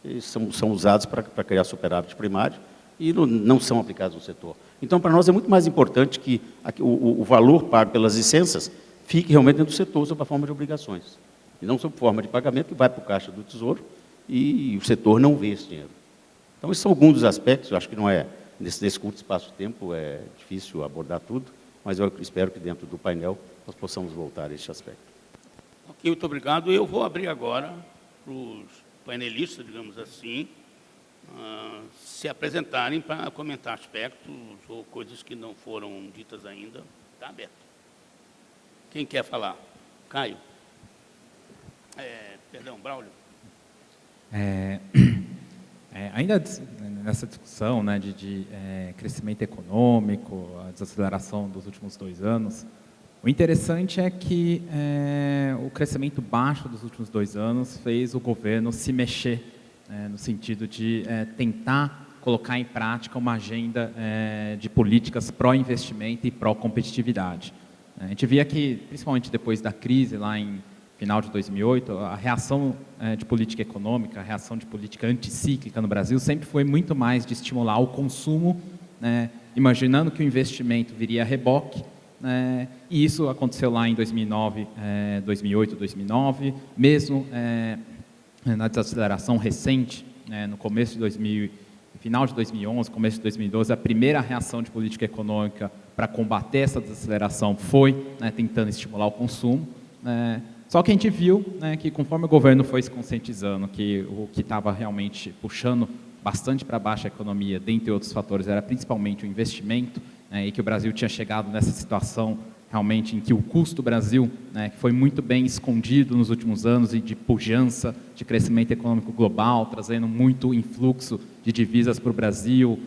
Eles são usados para criar superávit primário e não são aplicados no setor. Então, para nós é muito mais importante que o valor pago pelas licenças fique realmente dentro do setor sob a forma de obrigações, e não sob forma de pagamento que vai para o caixa do Tesouro e o setor não vê esse dinheiro. Então, esses são alguns dos aspectos. Eu acho que não é, nesse curto espaço de tempo, é difícil abordar tudo, mas eu espero que dentro do painel nós possamos voltar a este aspecto. Ok, muito obrigado. Eu vou abrir agora para os painelistas, digamos assim, se apresentarem para comentar aspectos ou coisas que não foram ditas ainda. Está aberto. Quem quer falar? Caio? Perdão, Braulio? ainda nessa discussão, né, de crescimento econômico, a desaceleração dos últimos 2 anos, o interessante é que o crescimento baixo dos últimos 2 anos fez o governo se mexer, no sentido de tentar colocar em prática uma agenda de políticas pró-investimento e pró-competitividade. A gente via que, principalmente depois da crise, lá em final de 2008, a reação de política econômica, a reação de política anticíclica no Brasil sempre foi muito mais de estimular o consumo, imaginando que o investimento viria a reboque, e isso aconteceu lá em 2009, 2008, 2009, mesmo na desaceleração recente, no começo de 2000, final de 2011, começo de 2012, a primeira reação de política econômica para combater essa desaceleração foi tentando estimular o consumo. Só que a gente viu que conforme o governo foi se conscientizando que o que estava realmente puxando bastante para baixo a economia, dentre outros fatores, era principalmente o investimento, e que o Brasil tinha chegado nessa situação realmente em que o custo do Brasil, que foi muito bem escondido nos últimos anos e de pujança de crescimento econômico global, trazendo muito influxo de divisas para o Brasil,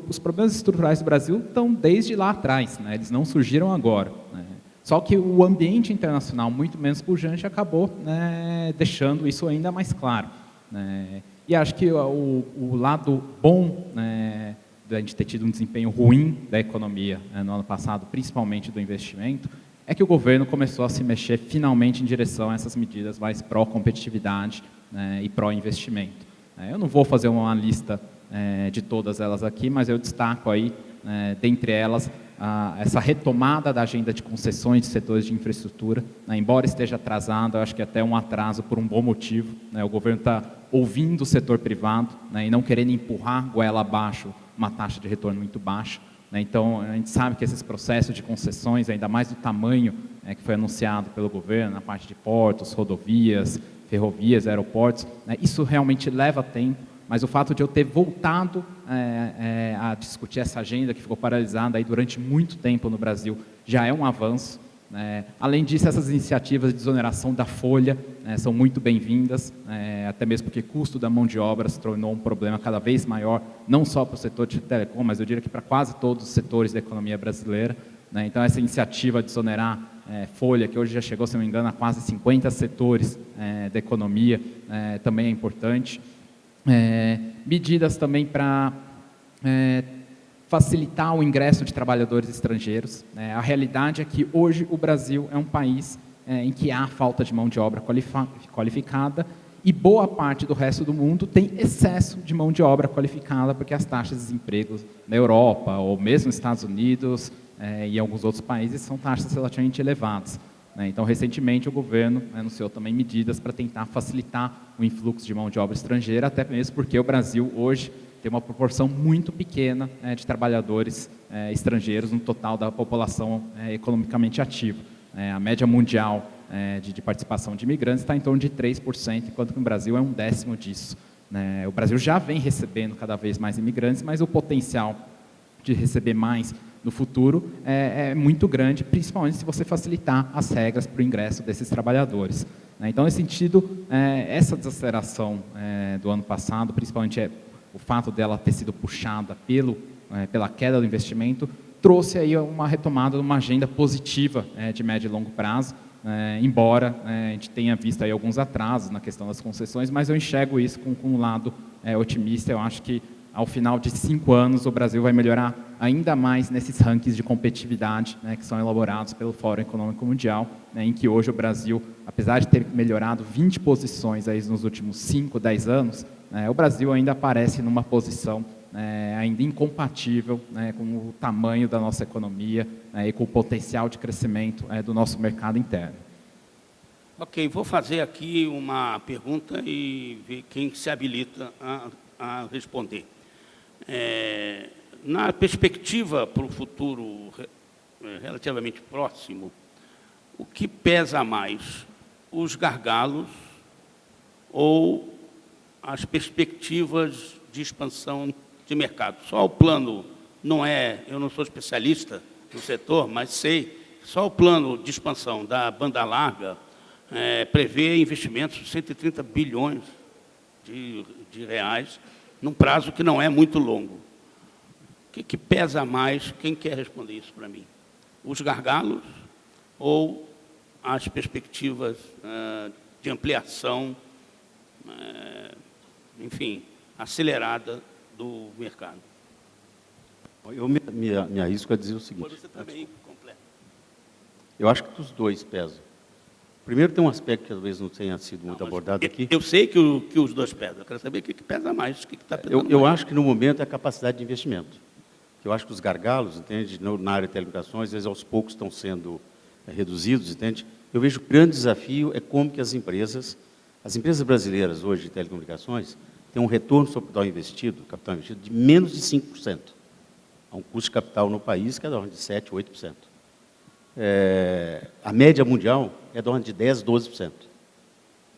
os problemas estruturais do Brasil estão desde lá atrás, eles não surgiram agora. Só que o ambiente internacional muito menos pujante acabou deixando isso ainda mais claro. E acho que o lado bom da gente ter tido um desempenho ruim da economia no ano passado, principalmente do investimento, é que o governo começou a se mexer finalmente em direção a essas medidas mais pró-competitividade e pró-investimento. Eu não vou fazer uma lista de todas elas aqui, mas eu destaco aí, dentre elas, essa retomada da agenda de concessões de setores de infraestrutura, embora esteja atrasado, eu acho que até um atraso por um bom motivo. O governo está ouvindo o setor privado e não querendo empurrar goela abaixo uma taxa de retorno muito baixa. Então, a gente sabe que esses processos de concessões, ainda mais do tamanho que foi anunciado pelo governo, na parte de portos, rodovias, ferrovias, aeroportos, isso realmente leva tempo, mas o fato de eu ter voltado a discutir essa agenda que ficou paralisada aí durante muito tempo no Brasil já é um avanço. Além disso, essas iniciativas de desoneração da folha são muito bem-vindas, até mesmo porque o custo da mão de obra se tornou um problema cada vez maior, não só para o setor de telecom, mas eu diria que para quase todos os setores da economia brasileira. Então, essa iniciativa de desonerar folha, que hoje já chegou, se não me engano, a quase 50 setores da economia, também é importante. Medidas também para facilitar o ingresso de trabalhadores estrangeiros. A realidade é que hoje o Brasil é um país em que há falta de mão de obra qualificada e boa parte do resto do mundo tem excesso de mão de obra qualificada porque as taxas de desemprego na Europa ou mesmo nos Estados Unidos e em alguns outros países são taxas relativamente elevadas. Então, recentemente, o governo anunciou também medidas para tentar facilitar o influxo de mão de obra estrangeira, até mesmo porque o Brasil hoje tem uma proporção muito pequena de trabalhadores estrangeiros no total da população economicamente ativa. A média mundial de participação de imigrantes está em torno de 3%, enquanto que no Brasil é 1/10 disso. O Brasil já vem recebendo cada vez mais imigrantes, mas o potencial de receber mais no futuro é muito grande, principalmente se você facilitar as regras para o ingresso desses trabalhadores. Então, nesse sentido, essa desaceleração do ano passado, principalmente o fato dela ter sido puxada pela queda do investimento, trouxe aí uma retomada de uma agenda positiva de médio e longo prazo, embora a gente tenha visto aí alguns atrasos na questão das concessões, mas eu enxergo isso com um lado otimista. Eu acho que ao final de 5 anos o Brasil vai melhorar ainda mais nesses rankings de competitividade que são elaborados pelo Fórum Econômico Mundial, em que hoje o Brasil, apesar de ter melhorado 20 posições aí nos últimos 5, 10 anos, o Brasil ainda aparece numa posição ainda incompatível com o tamanho da nossa economia e com o potencial de crescimento do nosso mercado interno. Ok, vou fazer aqui uma pergunta e ver quem se habilita a responder. Na perspectiva para o futuro relativamente próximo, o que pesa mais, os gargalos ou as perspectivas de expansão de mercado? Só o plano, eu não sou especialista no setor, mas sei, só o plano de expansão da banda larga prevê investimentos de 130 bilhões de reais, num prazo que não é muito longo. O que pesa mais? Quem quer responder isso para mim? Os gargalos ou as perspectivas de ampliação, enfim, acelerada do mercado? Eu me arrisco a dizer o seguinte. Você também completa. Eu acho que os dois pesam. Primeiro, tem um aspecto que talvez não tenha sido muito abordado aqui. Eu sei que os dois pesam. Eu quero saber o que pesa mais, o que está pesando Eu mais. acho que, no momento, é a capacidade de investimento. Eu acho que os gargalos, entende, na área de telecomunicações, às vezes, aos poucos, estão sendo reduzidos, entende? Eu vejo que o grande desafio é como que as empresas brasileiras, hoje, de telecomunicações, têm um retorno sobre o capital investido, de menos de 5%. Há um custo de capital no país que é de ordem de 7%, 8%. A média mundial é de ordem de 10%, 12%.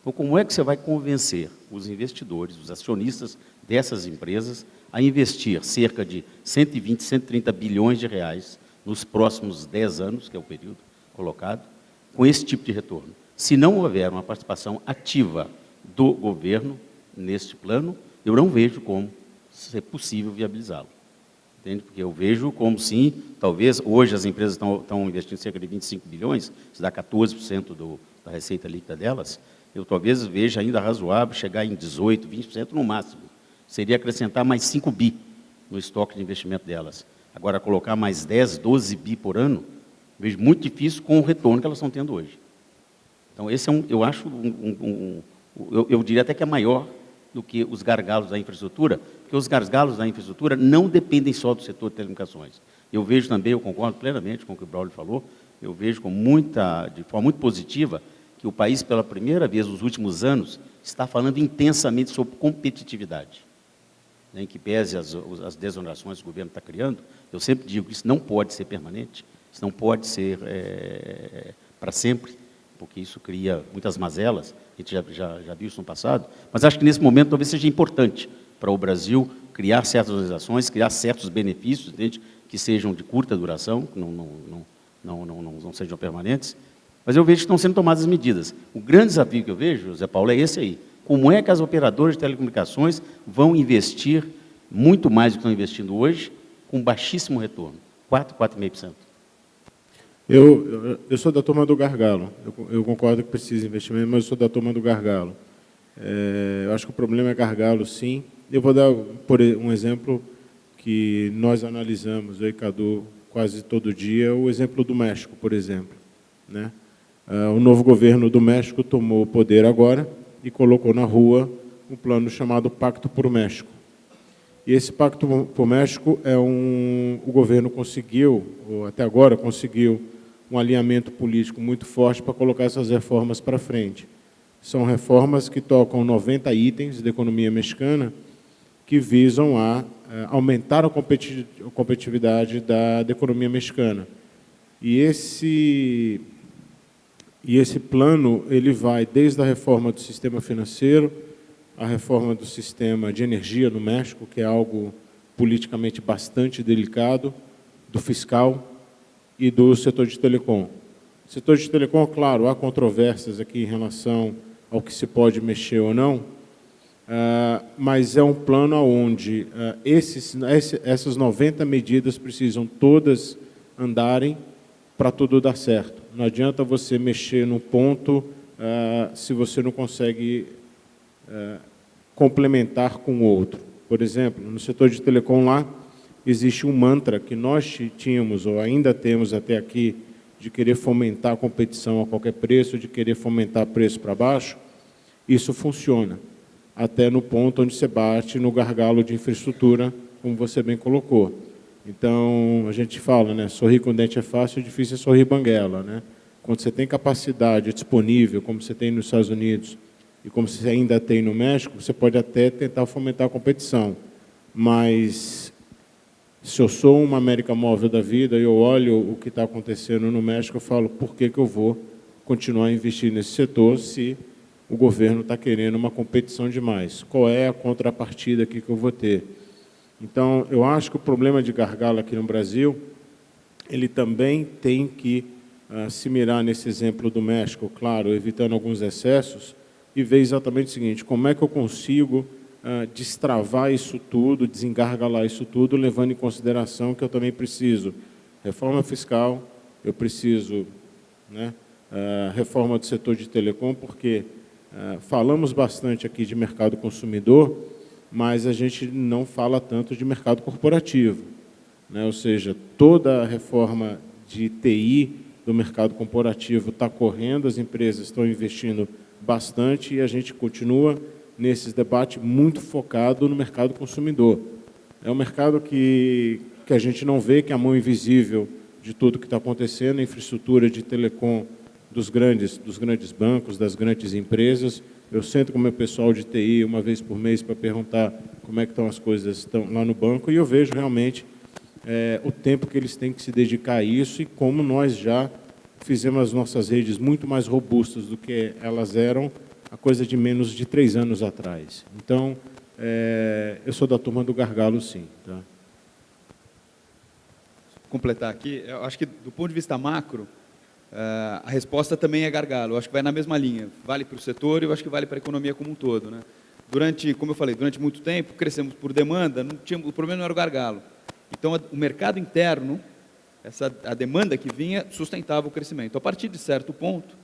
Então, como é que você vai convencer os investidores, os acionistas dessas empresas, a investir cerca de 120, 130 bilhões de reais nos próximos 10 anos, que é o período colocado, com esse tipo de retorno? Se não houver uma participação ativa do governo neste plano, eu não vejo como ser possível viabilizá-lo. Entende? Porque eu vejo como, sim, talvez hoje as empresas estão investindo cerca de 25 bilhões, isso dá 14% da receita líquida delas, eu talvez veja ainda razoável chegar em 18%, 20% no máximo. Seria acrescentar mais 5 bi no estoque de investimento delas. Agora, colocar mais 10, 12 bi por ano, vejo muito difícil com o retorno que elas estão tendo hoje. Então, esse é eu acho, eu diria até que é maior do que os gargalos da infraestrutura, porque os gargalos da infraestrutura não dependem só do setor de telecomunicações. Eu vejo também, eu concordo plenamente com o que o Braulio falou, eu vejo de forma muito positiva que o país, pela primeira vez nos últimos anos, está falando intensamente sobre competitividade. Em que pese as desonerações que o governo está criando, eu sempre digo que isso não pode ser permanente, isso não pode ser para sempre, porque isso cria muitas mazelas, a gente já viu isso no passado, mas acho que nesse momento talvez seja importante para o Brasil criar certas organizações, criar certos benefícios, entende? Que sejam de curta duração, que não sejam permanentes, mas eu vejo que estão sendo tomadas medidas. O grande desafio que eu vejo, José Paulo, é esse aí. Como é que as operadoras de telecomunicações vão investir muito mais do que estão investindo hoje, com baixíssimo retorno, 4%, 4,5%? Eu sou da turma do gargalo. Eu concordo que precisa de investimento, mas eu sou da turma do gargalo. Eu acho que o problema é gargalo, sim. Eu vou dar por um exemplo que nós analisamos, eu e Cadu, quase todo dia, o exemplo do México, por exemplo, né? O novo governo do México tomou o poder agora e colocou na rua um plano chamado Pacto por México. E esse Pacto por México o governo conseguiu, ou até agora conseguiu, um alinhamento político muito forte para colocar essas reformas para frente. São reformas que tocam 90 itens da economia mexicana que visam aumentar a competitividade da economia mexicana. E esse plano ele vai desde a reforma do sistema financeiro, a reforma do sistema de energia no México, que é algo politicamente bastante delicado, do fiscal e do setor de telecom. O setor de telecom, claro, há controvérsias aqui em relação ao que se pode mexer ou não, mas é um plano onde essas 90 medidas precisam todas andarem para tudo dar certo. Não adianta você mexer num ponto se você não consegue complementar com o outro. Por exemplo, no setor de telecom lá, existe um mantra que nós tínhamos, ou ainda temos até aqui, de querer fomentar a competição a qualquer preço, de querer fomentar preço para baixo. Isso funciona, até no ponto onde você bate no gargalo de infraestrutura, como você bem colocou. Então, a gente fala, né, sorrir com dente é fácil, difícil é sorrir banguela, né? Quando você tem capacidade disponível, como você tem nos Estados Unidos, e como você ainda tem no México, você pode até tentar fomentar a competição. Mas, se eu sou uma América Móvel da vida e eu olho o que está acontecendo no México, eu falo, por que eu vou continuar a investir nesse setor se o governo está querendo uma competição demais? Qual é a contrapartida aqui que eu vou ter? Então, eu acho que o problema de gargalo aqui no Brasil, ele também tem que se mirar nesse exemplo do México, claro, evitando alguns excessos, e ver exatamente o seguinte: como é que eu consigo destravar isso tudo, desengargalar isso tudo, levando em consideração que eu também preciso reforma fiscal, eu preciso, né, reforma do setor de telecom, porque falamos bastante aqui de mercado consumidor, mas a gente não fala tanto de mercado corporativo, né? Ou seja, toda a reforma de TI do mercado corporativo está correndo, as empresas estão investindo bastante e a gente continua nesses debates muito focado no mercado consumidor. É um mercado que a gente não vê, que é a mão invisível de tudo que está acontecendo, a infraestrutura de telecom dos grandes bancos, das grandes empresas. Eu sento com o meu pessoal de TI uma vez por mês para perguntar como é que estão as coisas lá no banco, e eu vejo realmente o tempo que eles têm que se dedicar a isso e como nós já fizemos as nossas redes muito mais robustas do que elas eram a coisa de menos de 3 anos atrás. Então, eu sou da turma do gargalo, sim. Tá? Completar aqui, eu acho que do ponto de vista macro, a resposta também é gargalo. Eu acho que vai na mesma linha. Vale para o setor e eu acho que vale para a economia como um todo, né? Como eu falei, durante muito tempo, crescemos por demanda, o problema não era o gargalo. Então, o mercado interno, a demanda que vinha, sustentava o crescimento. A partir de certo ponto,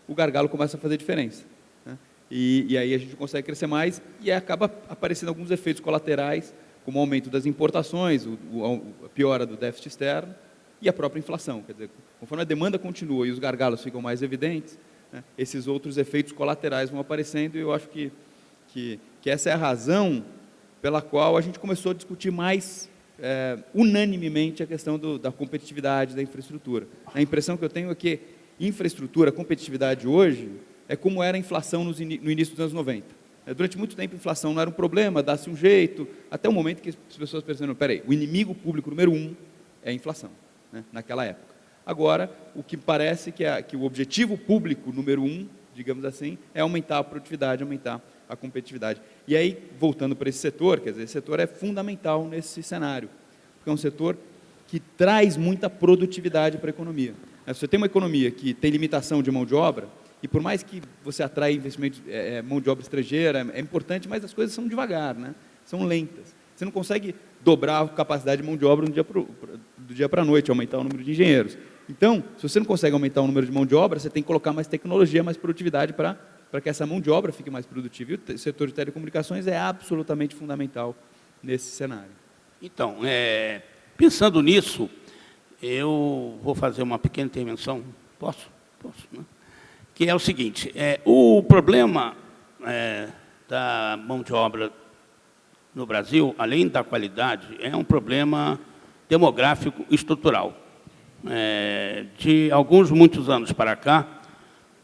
o gargalo começa a fazer diferença, né? E aí a gente consegue crescer mais e acaba aparecendo alguns efeitos colaterais, como o aumento das importações, a piora do déficit externo e a própria inflação. Quer dizer, conforme a demanda continua e os gargalos ficam mais evidentes, né, esses outros efeitos colaterais vão aparecendo, e eu acho que essa é a razão pela qual a gente começou a discutir mais unanimemente a questão da competitividade da infraestrutura. A impressão que eu tenho é que infraestrutura, competitividade hoje, é como era a inflação no início dos anos 90. Durante muito tempo, a inflação não era um problema, dá-se um jeito, até o momento que as pessoas perceberam, peraí, o inimigo público número 1 é a inflação, né, naquela época. Agora, o que parece que o objetivo público número 1, digamos assim, é aumentar a produtividade, aumentar a competitividade. E aí, voltando para esse setor, quer dizer, esse setor é fundamental nesse cenário, porque é um setor que traz muita produtividade para a economia. Se você tem uma economia que tem limitação de mão de obra, e por mais que você atraia investimentos, mão de obra estrangeira, é importante, mas as coisas são devagar, né? São lentas. Você não consegue dobrar a capacidade de mão de obra do dia para a noite, aumentar o número de engenheiros. Então, se você não consegue aumentar o número de mão de obra, você tem que colocar mais tecnologia, mais produtividade para que essa mão de obra fique mais produtiva. E o setor de telecomunicações é absolutamente fundamental nesse cenário. Então, pensando nisso, eu vou fazer uma pequena intervenção. Posso? Posso, né? Que é o seguinte, o problema da mão de obra no Brasil, além da qualidade, é um problema demográfico estrutural. De muitos anos para cá,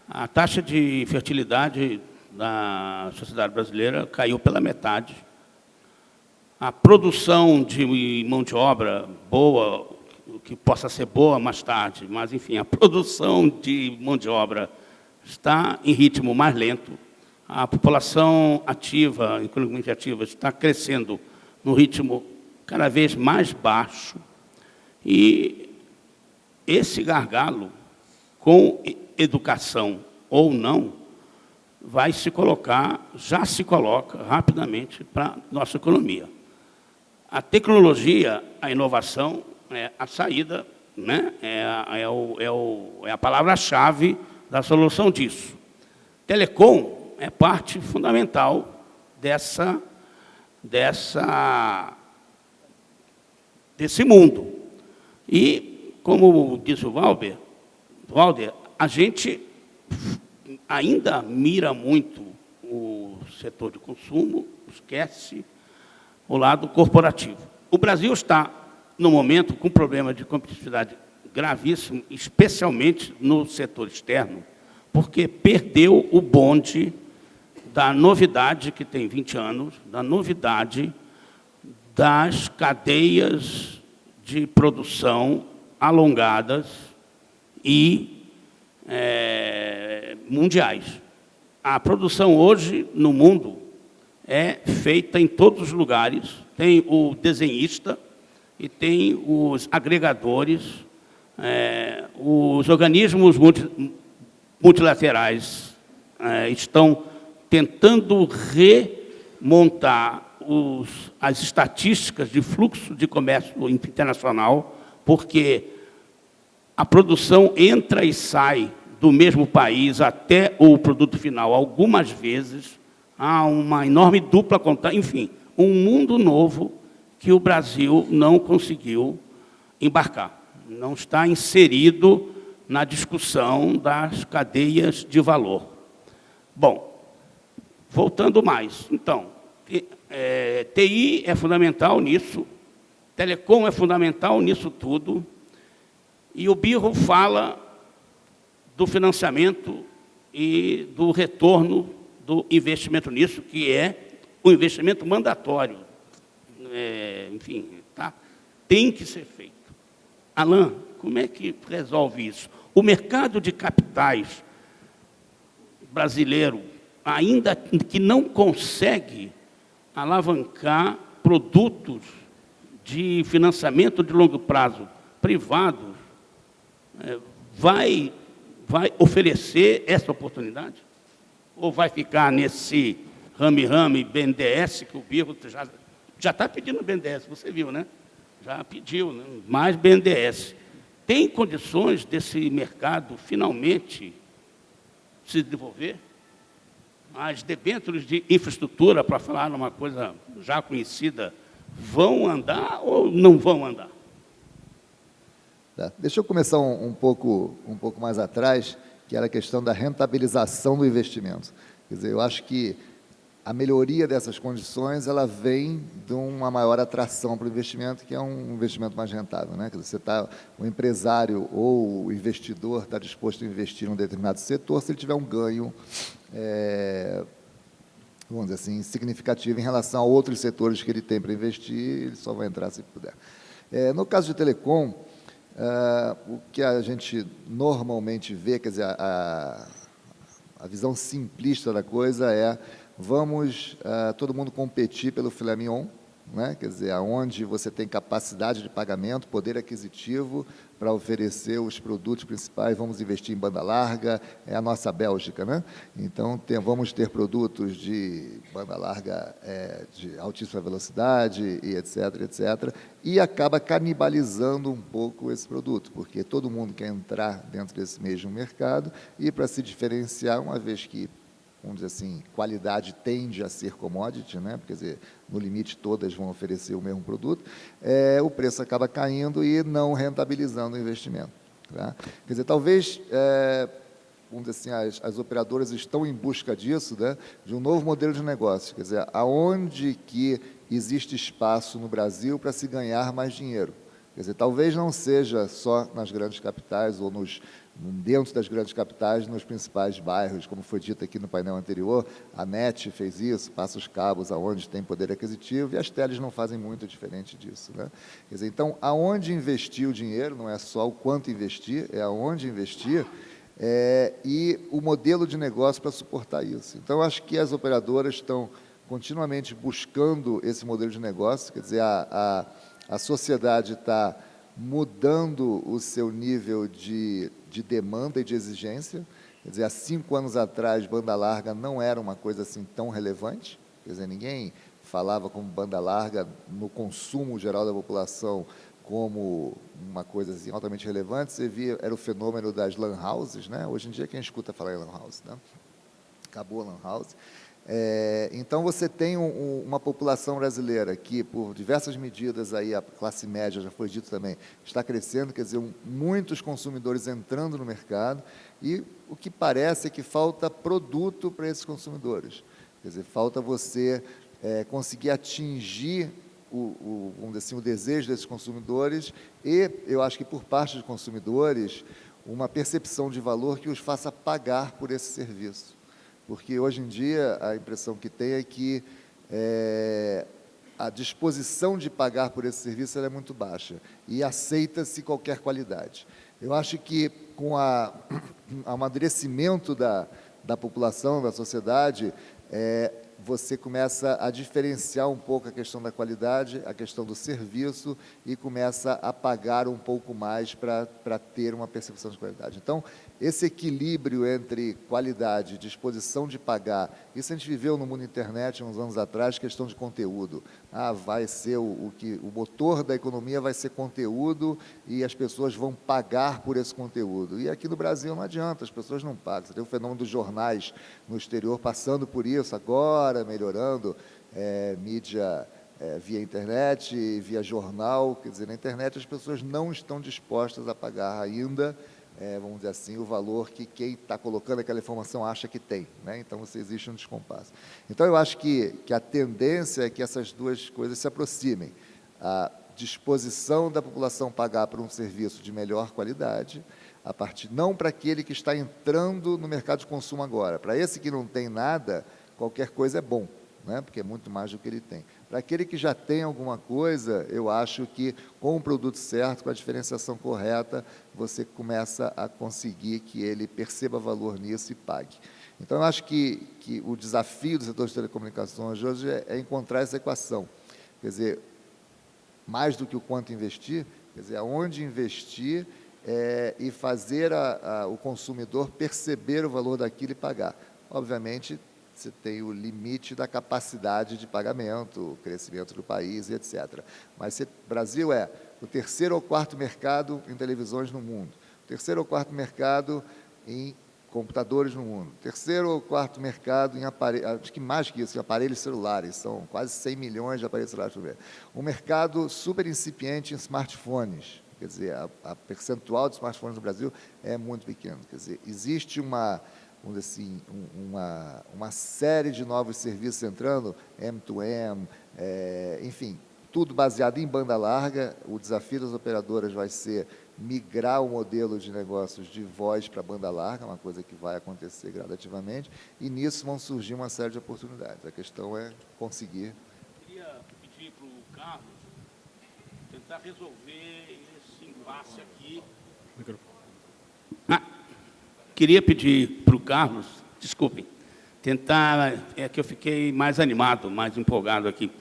a taxa de fertilidade da sociedade brasileira caiu pela metade. A produção de mão de obra boa, que possa ser boa mais tarde, mas, enfim, a produção de mão de obra está em ritmo mais lento. A população ativa, economicamente ativa, está crescendo num ritmo cada vez mais baixo. E esse gargalo, com educação ou não, já se coloca rapidamente para a nossa economia. A tecnologia, a inovação, é a saída, né? É a palavra-chave da solução disso. Telecom é parte fundamental desse mundo. E, como disse o Valder, a gente ainda mira muito o setor de consumo, esquece o lado corporativo. O Brasil está, no momento, com um problema de competitividade gravíssimo, especialmente no setor externo, porque perdeu o bonde da novidade, que tem 20 anos, da novidade das cadeias de produção alongadas e mundiais. A produção hoje, no mundo, é feita em todos os lugares. Tem o desenhista e tem os agregadores, os organismos multilaterais estão tentando remontar as estatísticas de fluxo de comércio internacional, porque a produção entra e sai do mesmo país até o produto final. Algumas vezes há uma enorme dupla contagem, enfim, um mundo novo que o Brasil não conseguiu embarcar. Não está inserido na discussão das cadeias de valor. Bom, voltando mais. Então, TI é fundamental nisso, telecom é fundamental nisso tudo, e o BIRO fala do financiamento e do retorno do investimento nisso, que é o investimento mandatório. Enfim, tá? Tem que ser feito. Alain, como é que resolve isso? O mercado de capitais brasileiro, ainda que não consegue alavancar produtos de financiamento de longo prazo privados, vai oferecer essa oportunidade? Ou vai ficar nesse rame-rame, BNDES, que o BIRO já está pedindo BNDES, você viu, né? Já pediu, né? Mais BNDES. Tem condições desse mercado finalmente se desenvolver? As debêntures de infraestrutura, para falar numa coisa já conhecida, vão andar ou não vão andar? Tá. Deixa eu começar um pouco mais atrás, que era a questão da rentabilização do investimento. Quer dizer, eu acho que a melhoria dessas condições, ela vem de uma maior atração para o investimento, que é um investimento mais rentável, né? Quer dizer, o empresário ou o investidor está disposto a investir em um determinado setor se ele tiver um ganho, vamos dizer assim, significativo em relação a outros setores que ele tem para investir, ele só vai entrar se puder. No caso de telecom, o que a gente normalmente vê, quer dizer, a visão simplista da coisa é: vamos todo mundo competir pelo filé mignon, né? Quer dizer, aonde você tem capacidade de pagamento, poder aquisitivo para oferecer os produtos principais, vamos investir em banda larga, é a nossa Bélgica, né? Então, vamos ter produtos de banda larga de altíssima velocidade, e etc., etc., e acaba canibalizando um pouco esse produto, porque todo mundo quer entrar dentro desse mesmo mercado, e para se diferenciar, uma vez que, vamos dizer assim, qualidade tende a ser commodity, né? Quer dizer, no limite todas vão oferecer o mesmo produto, o preço acaba caindo e não rentabilizando o investimento. Tá? Quer dizer, talvez, vamos dizer assim, as operadoras estão em busca disso, né? De um novo modelo de negócio, quer dizer, aonde que existe espaço no Brasil para se ganhar mais dinheiro. Quer dizer, talvez não seja só nas grandes capitais ou dentro das grandes capitais, nos principais bairros, como foi dito aqui no painel anterior. A NET fez isso, passa os cabos aonde tem poder aquisitivo, e as teles não fazem muito diferente disso, né? Quer dizer, então, aonde investir o dinheiro, não é só o quanto investir, é aonde investir, e o modelo de negócio para suportar isso. Então, acho que as operadoras estão continuamente buscando esse modelo de negócio, quer dizer, a sociedade está mudando o seu nível de demanda e de exigência. Quer dizer, há 5 anos atrás, banda larga não era uma coisa assim tão relevante. Quer dizer, ninguém falava como banda larga no consumo geral da população como uma coisa assim altamente relevante. Você via, era o fenômeno das lan houses, né? Hoje em dia, quem escuta falar em lan house, né? Acabou a lan house. Então, você tem uma população brasileira que, por diversas medidas, aí, a classe média, já foi dito também, está crescendo, quer dizer, muitos consumidores entrando no mercado, e o que parece é que falta produto para esses consumidores. Quer dizer, falta você conseguir atingir vamos dizer assim, o desejo desses consumidores, e eu acho que, por parte dos consumidores, uma percepção de valor que os faça pagar por esse serviço. Porque, hoje em dia, a impressão que tem é que a disposição de pagar por esse serviço é muito baixa, e aceita-se qualquer qualidade. Eu acho que, com o amadurecimento da população, da sociedade, você começa a diferenciar um pouco a questão da qualidade, a questão do serviço, e começa a pagar um pouco mais para ter uma percepção de qualidade. Então, esse equilíbrio entre qualidade e disposição de pagar, isso a gente viveu no mundo internet uns anos atrás, questão de conteúdo. Vai ser o motor da economia vai ser conteúdo e as pessoas vão pagar por esse conteúdo. E aqui no Brasil não adianta, as pessoas não pagam. Você tem o fenômeno dos jornais no exterior passando por isso, agora melhorando, mídia via internet, via jornal. Quer dizer, na internet as pessoas não estão dispostas a pagar ainda, vamos dizer assim, o valor que quem está colocando aquela informação acha que tem, né? Então, existe um descompasso. Então, eu acho que a tendência é que essas duas coisas se aproximem. A disposição da população pagar por um serviço de melhor qualidade, não para aquele que está entrando no mercado de consumo agora. Para esse que não tem nada, qualquer coisa é bom, né? Porque é muito mais do que ele tem. Para aquele que já tem alguma coisa, eu acho que com o produto certo, com a diferenciação correta, você começa a conseguir que ele perceba valor nisso e pague. Então, eu acho que o desafio do setor de telecomunicações hoje é encontrar essa equação. Quer dizer, mais do que o quanto investir, quer dizer, aonde investir e fazer o consumidor perceber o valor daquilo e pagar. Obviamente, você tem o limite da capacidade de pagamento, o crescimento do país, etc. Mas o Brasil é o terceiro ou quarto mercado em televisões no mundo, o terceiro ou quarto mercado em computadores no mundo, o terceiro ou quarto mercado em aparelhos, acho que mais que isso, em aparelhos celulares, são quase 100 milhões de aparelhos celulares por mês. Um mercado super incipiente em smartphones, quer dizer, a percentual de smartphones no Brasil é muito pequeno. Quer dizer, existe vamos dizer assim, uma série de novos serviços entrando, M2M, enfim, tudo baseado em banda larga. O desafio das operadoras vai ser migrar o modelo de negócios de voz para banda larga, uma coisa que vai acontecer gradativamente, e nisso vão surgir uma série de oportunidades. A questão é conseguir. Eu queria pedir para o Carlos tentar resolver esse impasse aqui. Queria pedir para o Carlos, desculpem, tentar, que eu fiquei mais animado, mais empolgado aqui,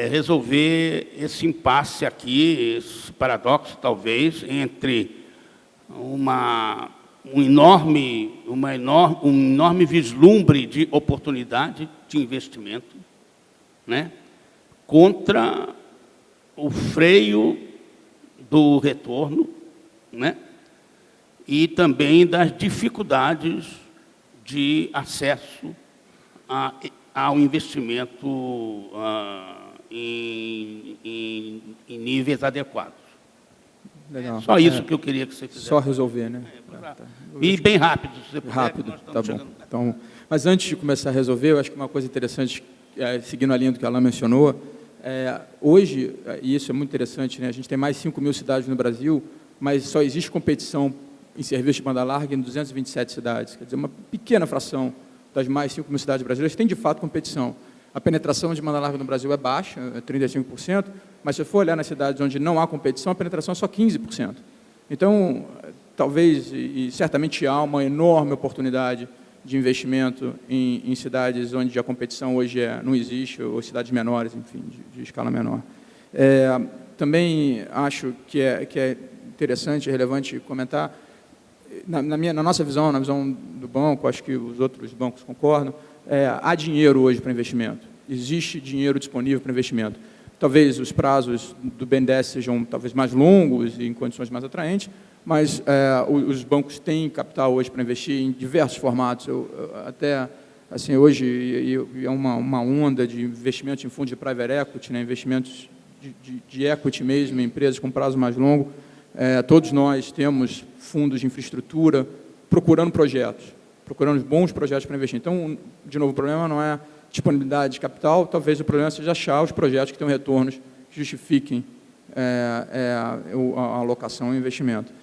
resolver esse impasse aqui, esse paradoxo, talvez, entre um enorme vislumbre de oportunidade de investimento, né, contra o freio do retorno, né, e também das dificuldades de acesso ao investimento em níveis adequados. Legal. Só isso que eu queria que você fizesse. Só resolver, né? E bem rápido, se você puder. Rápido, Nós tá estamos bom. chegando. Então, mas antes de começar a resolver, eu acho que uma coisa interessante, seguindo a linha do que a Alain mencionou, hoje, e isso é muito interessante, né, a gente tem mais de 5 mil cidades no Brasil, mas só existe competição em serviço de banda larga em 227 cidades. Quer dizer, uma pequena fração das mais 5 mil cidades brasileiras tem, de fato, competição. A penetração de banda larga no Brasil é baixa, é 35%, mas se for olhar nas cidades onde não há competição, a penetração é só 15%. Então, talvez, e certamente há uma enorme oportunidade de investimento em cidades onde a competição hoje não existe, ou cidades menores, enfim, de escala menor. Também acho que é interessante e relevante comentar, na nossa visão, na visão do banco, acho que os outros bancos concordam, há dinheiro hoje para investimento, existe dinheiro disponível para investimento. Talvez os prazos do BNDES sejam talvez mais longos e em condições mais atraentes, mas os bancos têm capital hoje para investir em diversos formatos. Até assim, hoje é uma onda de investimentos em fundos de private equity, né, investimentos de equity mesmo, em empresas com prazo mais longo. Todos nós temos fundos de infraestrutura procurando bons projetos para investir. Então, de novo, o problema não é disponibilidade de capital, talvez o problema seja achar os projetos que tenham retornos que justifiquem a alocação e investimento.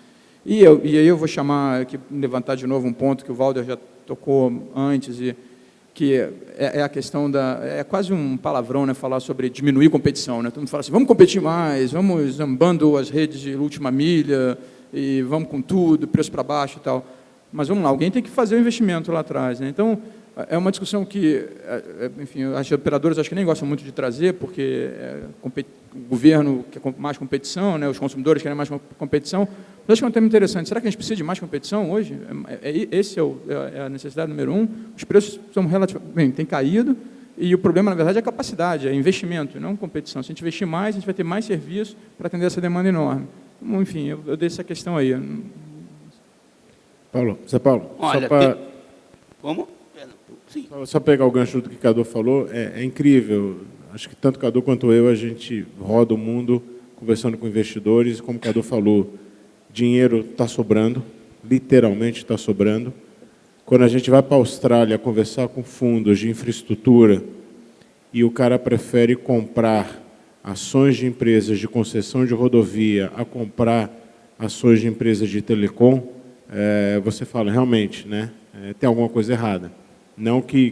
E aí eu vou chamar aqui, levantar de novo um ponto que o Valder já tocou antes, e que é a questão é quase um palavrão, né, falar sobre diminuir competição, né? Todo mundo fala assim, vamos competir mais, vamos zambando as redes de última milha, e vamos com tudo, preço para baixo e tal. Mas vamos lá, alguém tem que fazer o investimento lá atrás, né? Então, É uma discussão que, enfim, as operadoras acho que nem gostam muito de trazer, porque o governo quer mais competição, né, os consumidores querem mais competição. Mas acho que é um tema interessante. Será que a gente precisa de mais competição hoje? Esse é a necessidade número 1. Os preços são relativamente, têm caído, e o problema, na verdade, é a capacidade, é investimento, não competição. Se a gente investir mais, a gente vai ter mais serviço para atender essa demanda enorme. Então, enfim, eu deixo essa questão aí. Paulo, Zé Paulo, Olha, só para... Como? Sim. Só pegar o gancho do que o Cadu falou, é incrível. Acho que tanto o Cadu quanto eu, a gente roda o mundo conversando com investidores, como o Cadu falou, dinheiro está sobrando, literalmente está sobrando. Quando a gente vai para a Austrália conversar com fundos de infraestrutura e o cara prefere comprar ações de empresas de concessão de rodovia a comprar ações de empresas de telecom, você fala, realmente, né, tem alguma coisa errada. Não que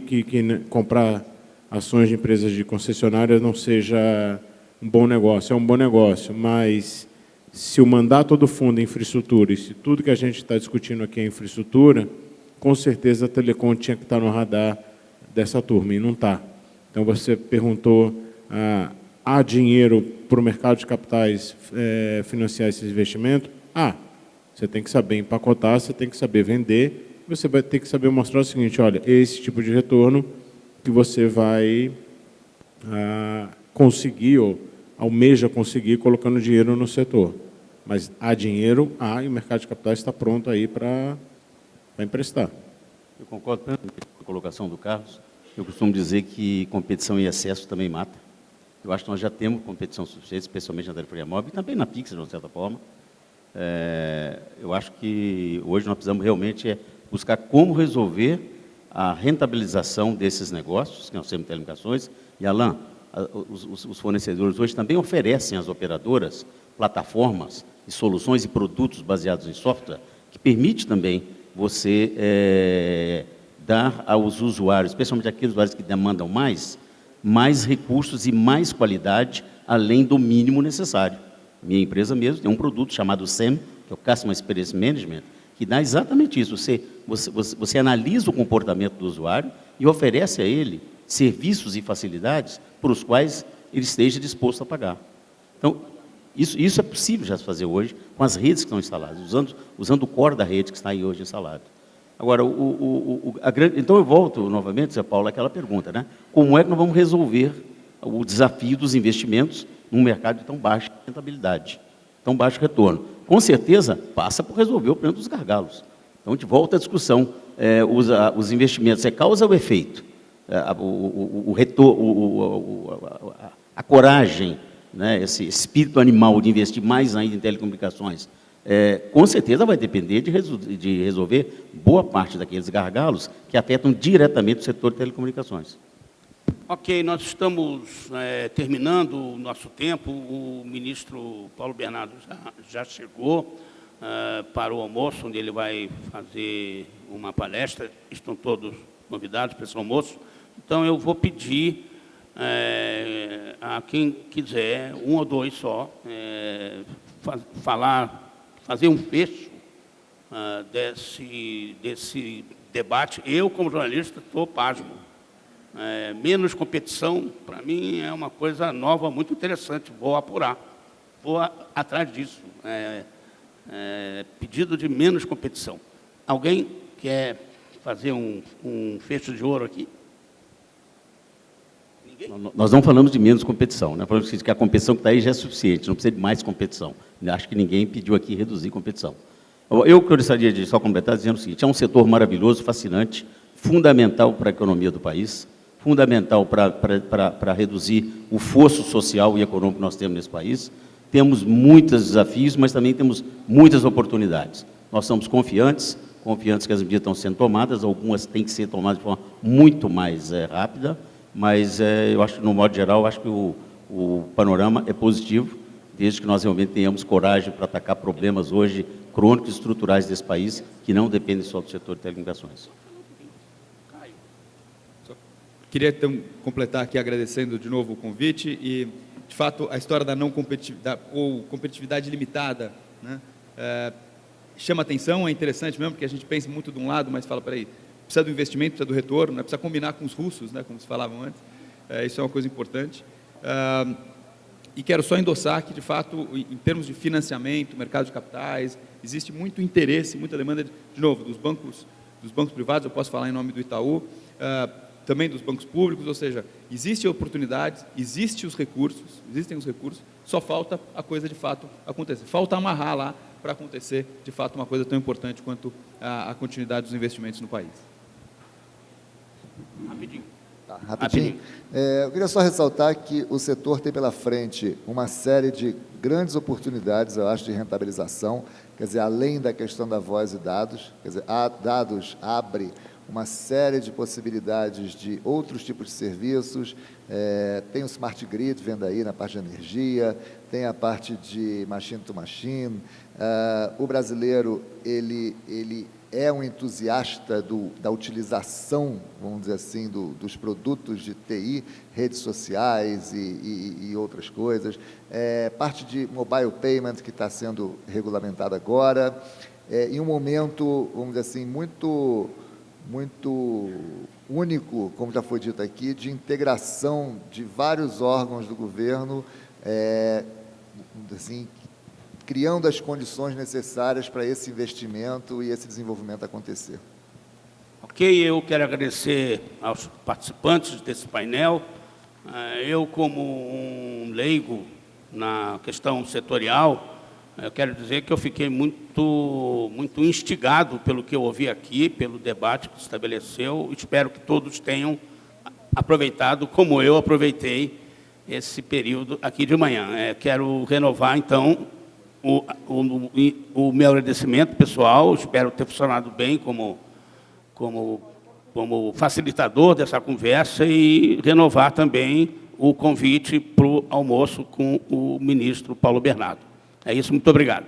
comprar ações de empresas de concessionárias não seja um bom negócio, é um bom negócio, mas se o mandato do fundo é infraestrutura e se tudo que a gente está discutindo aqui é infraestrutura, com certeza a Telecom tinha que estar no radar dessa turma, e não está. Então, você perguntou, há dinheiro para o mercado de capitais financiar esses investimentos? Você tem que saber empacotar, você tem que saber vender, você vai ter que saber mostrar o seguinte, olha, esse tipo de retorno que você vai conseguir, ou almeja conseguir, colocando dinheiro no setor. Mas há dinheiro, e o mercado de capitais está pronto aí para emprestar. Eu concordo plenamente com a colocação do Carlos. Eu costumo dizer que competição em excesso também mata. Eu acho que nós já temos competição suficiente, especialmente na telefonia móvel, e também na Pix, de uma certa forma. Eu acho que hoje nós precisamos realmente buscar como resolver a rentabilização desses negócios, que nós temos telecomunicações. E, Alain, os fornecedores hoje também oferecem às operadoras plataformas e soluções e produtos baseados em software que permite também você dar aos usuários, especialmente aqueles usuários que demandam mais recursos e mais qualidade, além do mínimo necessário. Minha empresa mesmo tem um produto chamado SEM, que é o Customer Experience Management, que dá exatamente isso. Você analisa o comportamento do usuário e oferece a ele serviços e facilidades por os quais ele esteja disposto a pagar. Então, isso é possível já se fazer hoje com as redes que estão instaladas, usando o core da rede que está aí hoje instalado. Agora, então eu volto novamente, Zé Paulo, àquela pergunta, né? Como é que nós vamos resolver o desafio dos investimentos num mercado de tão baixa rentabilidade, tão baixo retorno? Com certeza, passa por resolver o problema dos gargalos. Então, a gente volta à discussão, os investimentos, causa ou efeito? A coragem, né, esse espírito animal de investir mais ainda em telecomunicações, com certeza vai depender de resolver boa parte daqueles gargalos que afetam diretamente o setor de telecomunicações. Ok, nós estamos terminando o nosso tempo. O ministro Paulo Bernardo já chegou para o almoço, onde ele vai fazer uma palestra. Estão todos convidados para esse almoço. Então, eu vou pedir a quem quiser, um ou dois só, fazer um fecho desse debate. Eu, como jornalista, estou pasmo. Menos competição, para mim, é uma coisa nova, muito interessante. Vou apurar, vou atrás disso. Pedido de menos competição. Alguém quer fazer um fecho de ouro aqui? Nós não falamos de menos competição, né? Falamos que a competição que está aí já é suficiente, não precisa de mais competição. Acho que ninguém pediu aqui reduzir competição. Eu gostaria de só completar dizendo o seguinte, é um setor maravilhoso, fascinante, fundamental para a economia do país, fundamental para reduzir o fosso social e econômico que nós temos nesse país. Temos muitos desafios, mas também temos muitas oportunidades. Nós somos confiantes que as medidas estão sendo tomadas, algumas têm que ser tomadas de forma muito mais rápida, mas eu acho que, no modo geral, acho que o panorama é positivo, desde que nós realmente tenhamos coragem para atacar problemas hoje crônicos e estruturais desse país, que não dependem só do setor de telecomunicações. Queria, então, completar aqui agradecendo de novo o convite e, de fato, a história da não competitividade ou competitividade limitada, né, chama atenção, é interessante mesmo, porque a gente pensa muito de um lado, mas fala, peraí, precisa do investimento, precisa do retorno, né? Precisa combinar com os russos, né? Como se falavam antes. Isso é uma coisa importante. E quero só endossar que, de fato, em termos de financiamento, mercado de capitais, existe muito interesse, muita demanda, de novo, dos bancos privados, eu posso falar em nome do Itaú, também dos bancos públicos, ou seja, existem oportunidades, existem os recursos, só falta a coisa de fato acontecer. Falta amarrar lá para acontecer, de fato, uma coisa tão importante quanto a continuidade dos investimentos no país. Rapidinho. Tá, rapidinho. Eu queria só ressaltar que o setor tem pela frente uma série de grandes oportunidades, eu acho, de rentabilização, quer dizer, além da questão da voz e dados, quer dizer, dados abre uma série de possibilidades de outros tipos de serviços, tem o Smart Grid vendo aí na parte de energia, tem a parte de machine to machine, o brasileiro, ele é um entusiasta da utilização, vamos dizer assim, dos produtos de TI, redes sociais e outras coisas, parte de mobile payment que está sendo regulamentada agora, em um momento, vamos dizer assim, muito único, como já foi dito aqui, de integração de vários órgãos do governo, assim, criando as condições necessárias para esse investimento e esse desenvolvimento acontecer. Ok, eu quero agradecer aos participantes desse painel. Eu, como um leigo na questão setorial, eu quero dizer que eu fiquei muito instigado pelo que eu ouvi aqui, pelo debate que se estabeleceu. Espero que todos tenham aproveitado, como eu aproveitei, esse período aqui de manhã. Quero renovar, então, o meu agradecimento pessoal. Espero ter funcionado bem como facilitador dessa conversa e renovar também o convite para o almoço com o ministro Paulo Bernardo. É isso, muito obrigado.